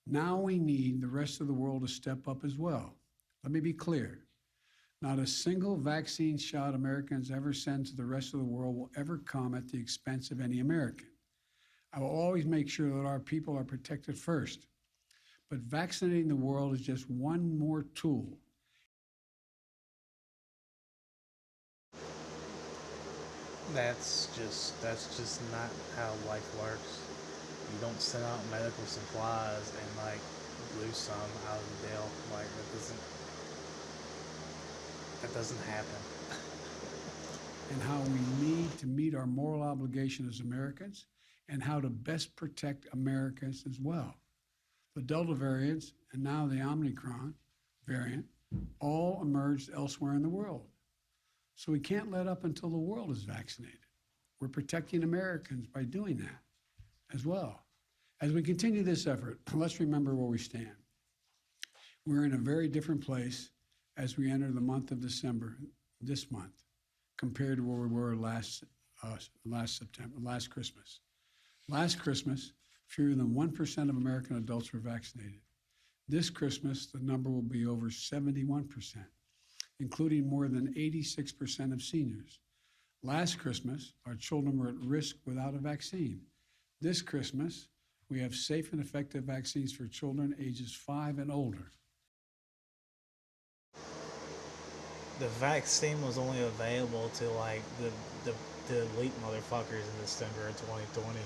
Now we need the rest of the world to step up as well. Let me be clear. Not a single vaccine shot Americans ever send to the rest of the world will ever come at the expense of any American. I will always make sure that our people are protected first. But vaccinating the world is just one more tool. That's just not how life works. You don't send out medical supplies and like lose some out of the deal. Like that doesn't happen. And how we need to meet our moral obligation as Americans and how to best protect Americans as well. The Delta variants and now the Omicron variant all emerged elsewhere in the world. So we can't let up until the world is vaccinated. We're protecting Americans by doing that as well. As we continue this effort, let's remember where we stand. We're in a very different place as we enter the month of December, this month, compared to where we were last Christmas. Last Christmas, fewer than 1% of American adults were vaccinated. This Christmas, the number will be over 71%, including more than 86% of seniors. Last Christmas, our children were at risk without a vaccine. This Christmas, we have safe and effective vaccines for children ages 5 and older. The vaccine was only available to like the elite motherfuckers in December of 2020.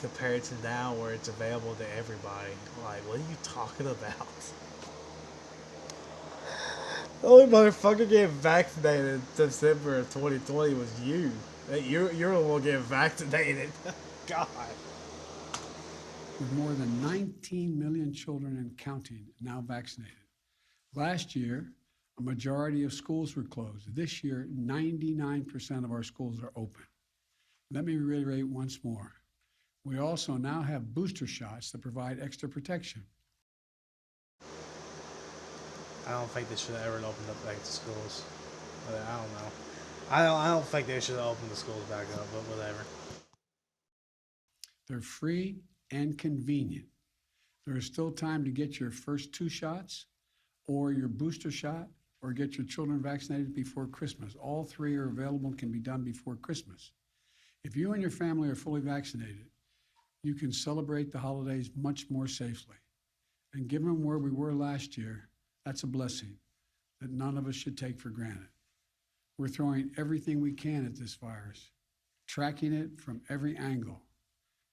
Compared to now where it's available to everybody. Like, what are you talking about? The only motherfucker getting vaccinated in December of 2020 was you. You're the one getting vaccinated. God. With more than 19 million children and counting now vaccinated. Last year, a majority of schools were closed. This year, 99% of our schools are open. Let me reiterate once more. We also now have booster shots that provide extra protection. I don't think they should have ever opened up back to schools. I don't know. I don't think they should have opened the schools back up, but whatever. They're free and convenient. There is still time to get your first 2 shots or your booster shot or get your children vaccinated before Christmas. All 3 are available and can be done before Christmas. If you and your family are fully vaccinated, you can celebrate the holidays much more safely. And given where we were last year, that's a blessing that none of us should take for granted. We're throwing everything we can at this virus, tracking it from every angle.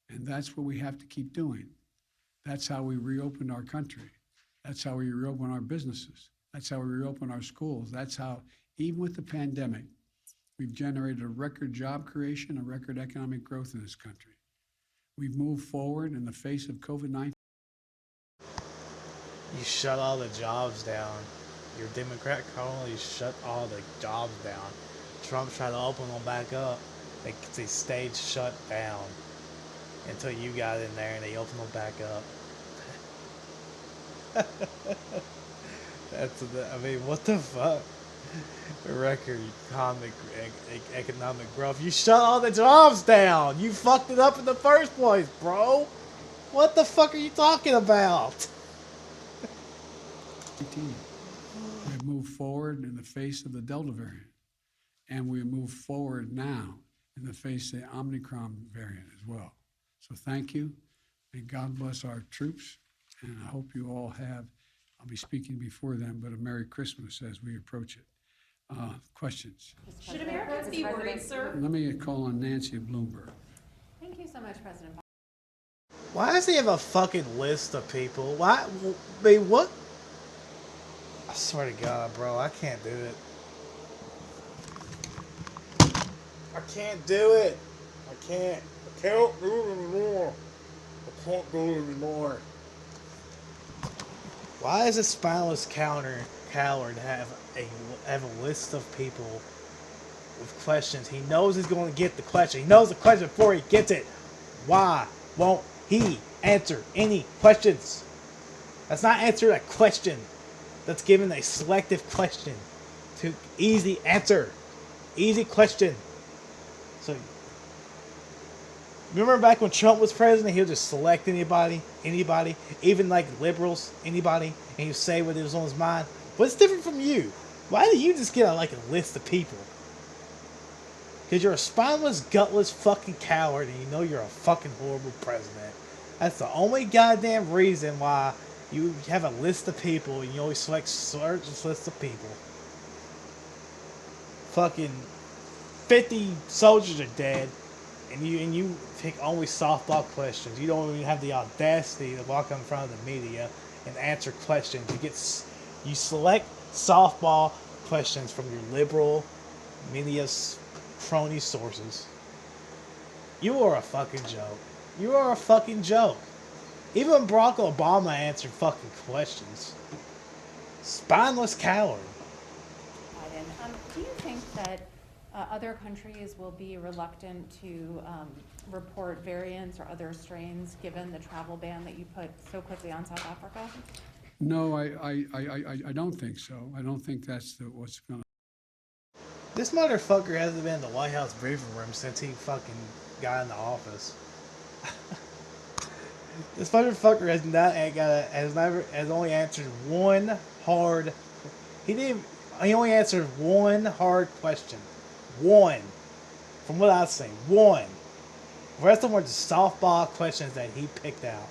And that's what we have to keep doing. That's how we reopened our country. That's how we reopen our businesses. That's how we reopen our schools. That's how, even with the pandemic, we've generated a record job creation, a record economic growth in this country. We've moved forward in the face of COVID-19. You shut all the jobs down. Your Democrat colonies shut all the jobs down. Trump tried to open them back up. They stayed shut down until you got in there and they opened them back up. I mean, what the fuck? Record economic growth. You shut all the jobs down. You fucked it up in the first place, bro. What the fuck are you talking about? We've moved forward in the face of the Delta variant, and we move forward now in the face of the Omicron variant as well. So thank you, and God bless our troops, and I hope you all have, I'll be speaking before them, but a Merry Christmas as we approach it. Questions? Should Americans be worried, sir? Let me call on Nancy at Bloomberg. Thank you so much, President Biden. Why does he have a fucking list of people? Why? I mean, what? I swear to God, bro, I can't do it. I can't do it. I can't do it anymore. I can't do it anymore. Why is a spineless coward have a list of people with questions? He knows he's going to get the question. He knows the question before he gets it. Why won't he answer any questions? That's not answer a question. That's given a selective question to easy answer. Easy question. So, remember back when Trump was president, he would just select anybody, even like liberals, anybody, and he'd say what was on his mind. What's different from you? Why do you just get a list of people? Because you're a spineless, gutless fucking coward, and you know you're a fucking horrible president. That's the only goddamn reason why you have a list of people, and you always select certain lists of people. Fucking 50 soldiers are dead, and you pick only softball questions. You don't even have the audacity to walk in front of the media and answer questions. You select softball questions from your liberal media's crony sources. You are a fucking joke. You are a fucking joke. Even Barack Obama answered fucking questions. Spineless coward. Biden, do you think that other countries will be reluctant to report variants or other strains given the travel ban that you put so quickly on South Africa? No, I don't think so. I don't think that's what's going to. This motherfucker hasn't been in the White House briefing room since he fucking got in the office. This motherfucker has only answered one hard. He only answered one hard question. One. From what I've seen, one. The rest of them were just softball questions that he picked out.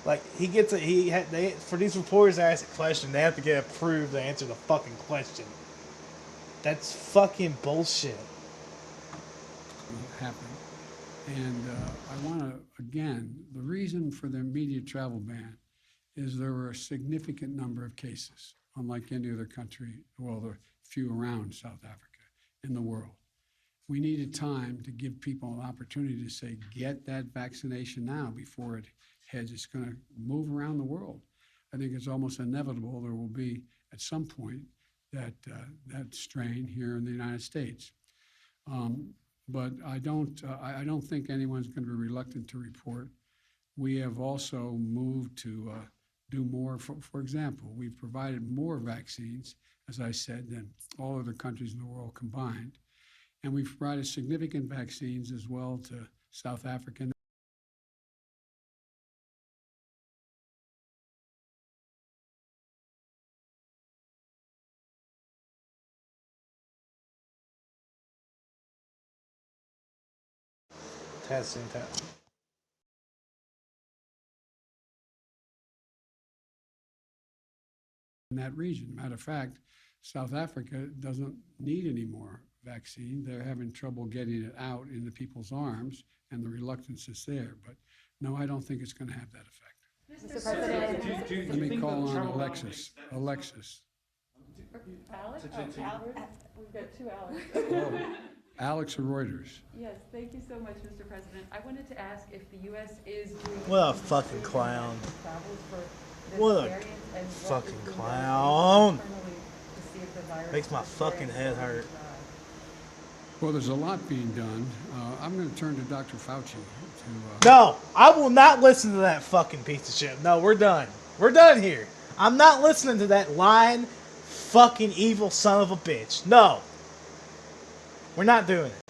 Like for these reporters to ask a question, they have to get approved to answer the fucking question. That's fucking bullshit. Happen. And I want to, again, the reason for the immediate travel ban is there were a significant number of cases, unlike any other country, well, there are few around South Africa in the world. We needed time to give people an opportunity to say, get that vaccination now before it heads. It's going to move around the world. I think it's almost inevitable there will be, at some point, that strain here in the United States. But I don't think anyone's going to be reluctant to report. We have also moved to do more. For example, we've provided more vaccines, as I said, than all other countries in the world combined. And we've provided significant vaccines as well to South Africa. Testing. In that region. Matter of fact, South Africa doesn't need any more vaccine. They're having trouble getting it out into people's arms, and the reluctance is there. But no, I don't think it's going to have that effect. Mr. President. Let me call on Alexis. Alexis. Alex? We've got two Alex. Oh, Alex of Reuters. Yes, thank you so much, Mr. President. I wanted to ask if the U.S. is doing... What a fucking clown. ...travels for this What a variant and what fucking is being done clown. internally to see if the virus Makes my is fucking variant head hurt. Well, there's a lot being done. I'm going to turn to Dr. Fauci. No, I will not listen to that fucking piece of shit. No, we're done. We're done here. I'm not listening to that lying, fucking evil son of a bitch. No. We're not doing it.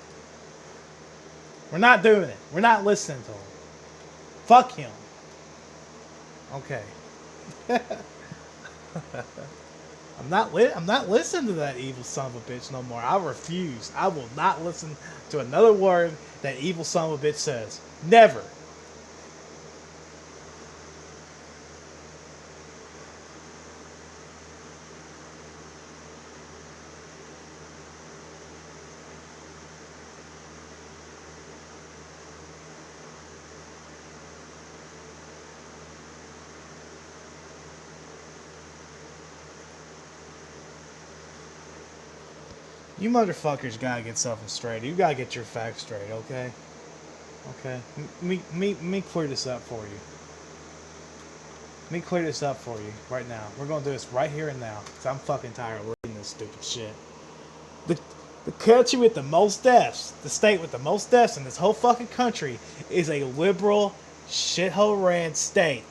We're not doing it. We're not listening to him. Fuck him. Okay. I'm not listening to that evil son of a bitch no more. I refuse. I will not listen to another word that evil son of a bitch says. Never. You motherfuckers gotta get something straight. You gotta get your facts straight, okay? Okay. Me clear this up for you. Let me clear this up for you right now. We're gonna do this right here and now. Cause I'm fucking tired of reading this stupid shit. The country with the most deaths, the state with the most deaths in this whole fucking country is a liberal shithole ran state.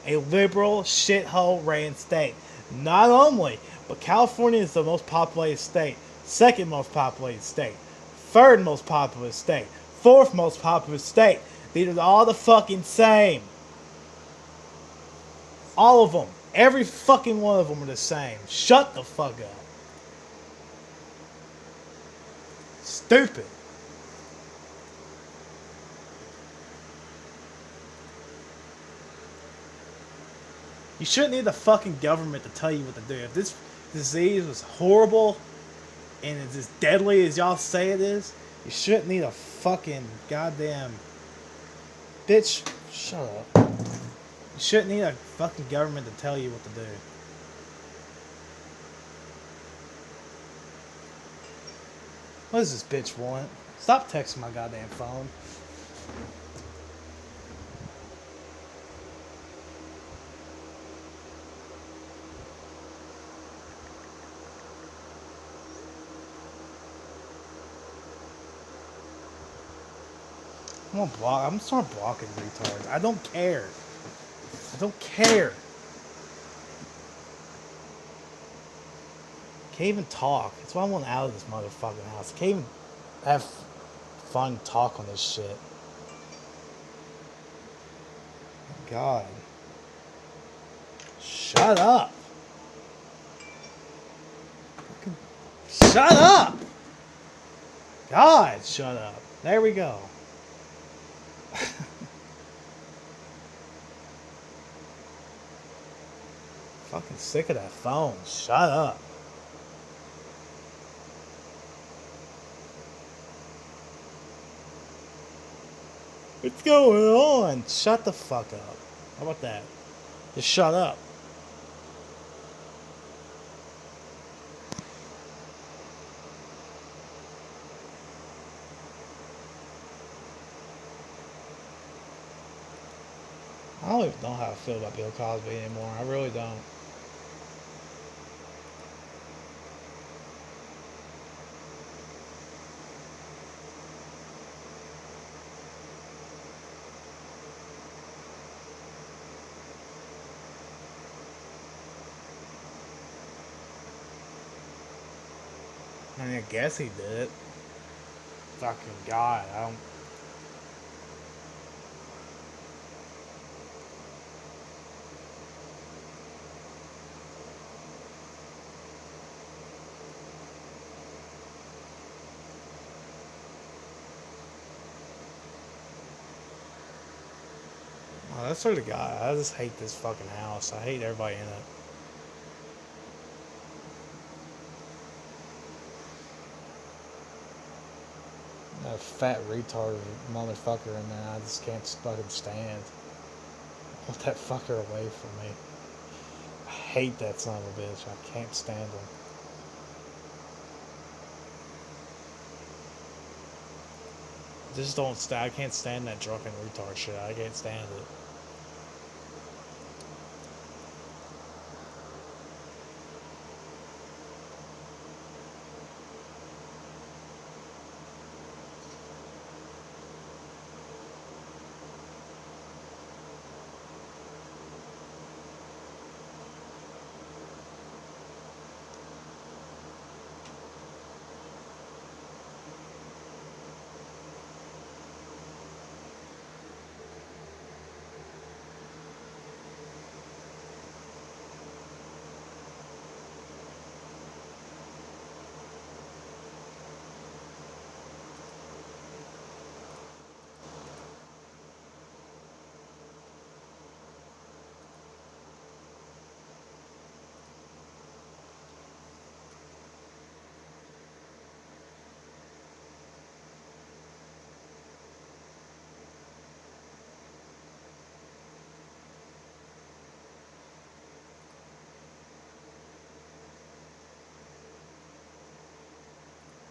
A liberal shithole ran state. Not only, but California is the most populated state. Second most populated state. Third most populous state. Fourth most populous state. These are all the fucking same. All of them. Every fucking one of them are the same. Shut the fuck up. Stupid. You shouldn't need the fucking government to tell you what to do. If this disease was horrible and it's as deadly as y'all say it is, you shouldn't need a fucking goddamn... Bitch, shut up. You shouldn't need a fucking government to tell you what to do. What does this bitch want? Stop texting my goddamn phone. I'm gonna start blocking retards. I don't care. I don't care. Can't even talk. That's why I want out of this motherfucking house. Can't even have fun talk on this shit. God. Shut up. Shut up. God, shut up. There we go. Fucking sick of that phone. Shut up. What's going on? Shut the fuck up. How about that? Just shut up. I don't even know how I feel about Bill Cosby anymore. I really don't. I mean, I guess he did. Fucking God, I don't... I swear to God, I just hate this fucking house. I hate everybody in it. That fat retard motherfucker in there, I just can't fucking stand. Put that fucker away from me. I hate that son of a bitch. I can't stand him. Just don't stand. I can't stand that drunken retard shit. I can't stand it.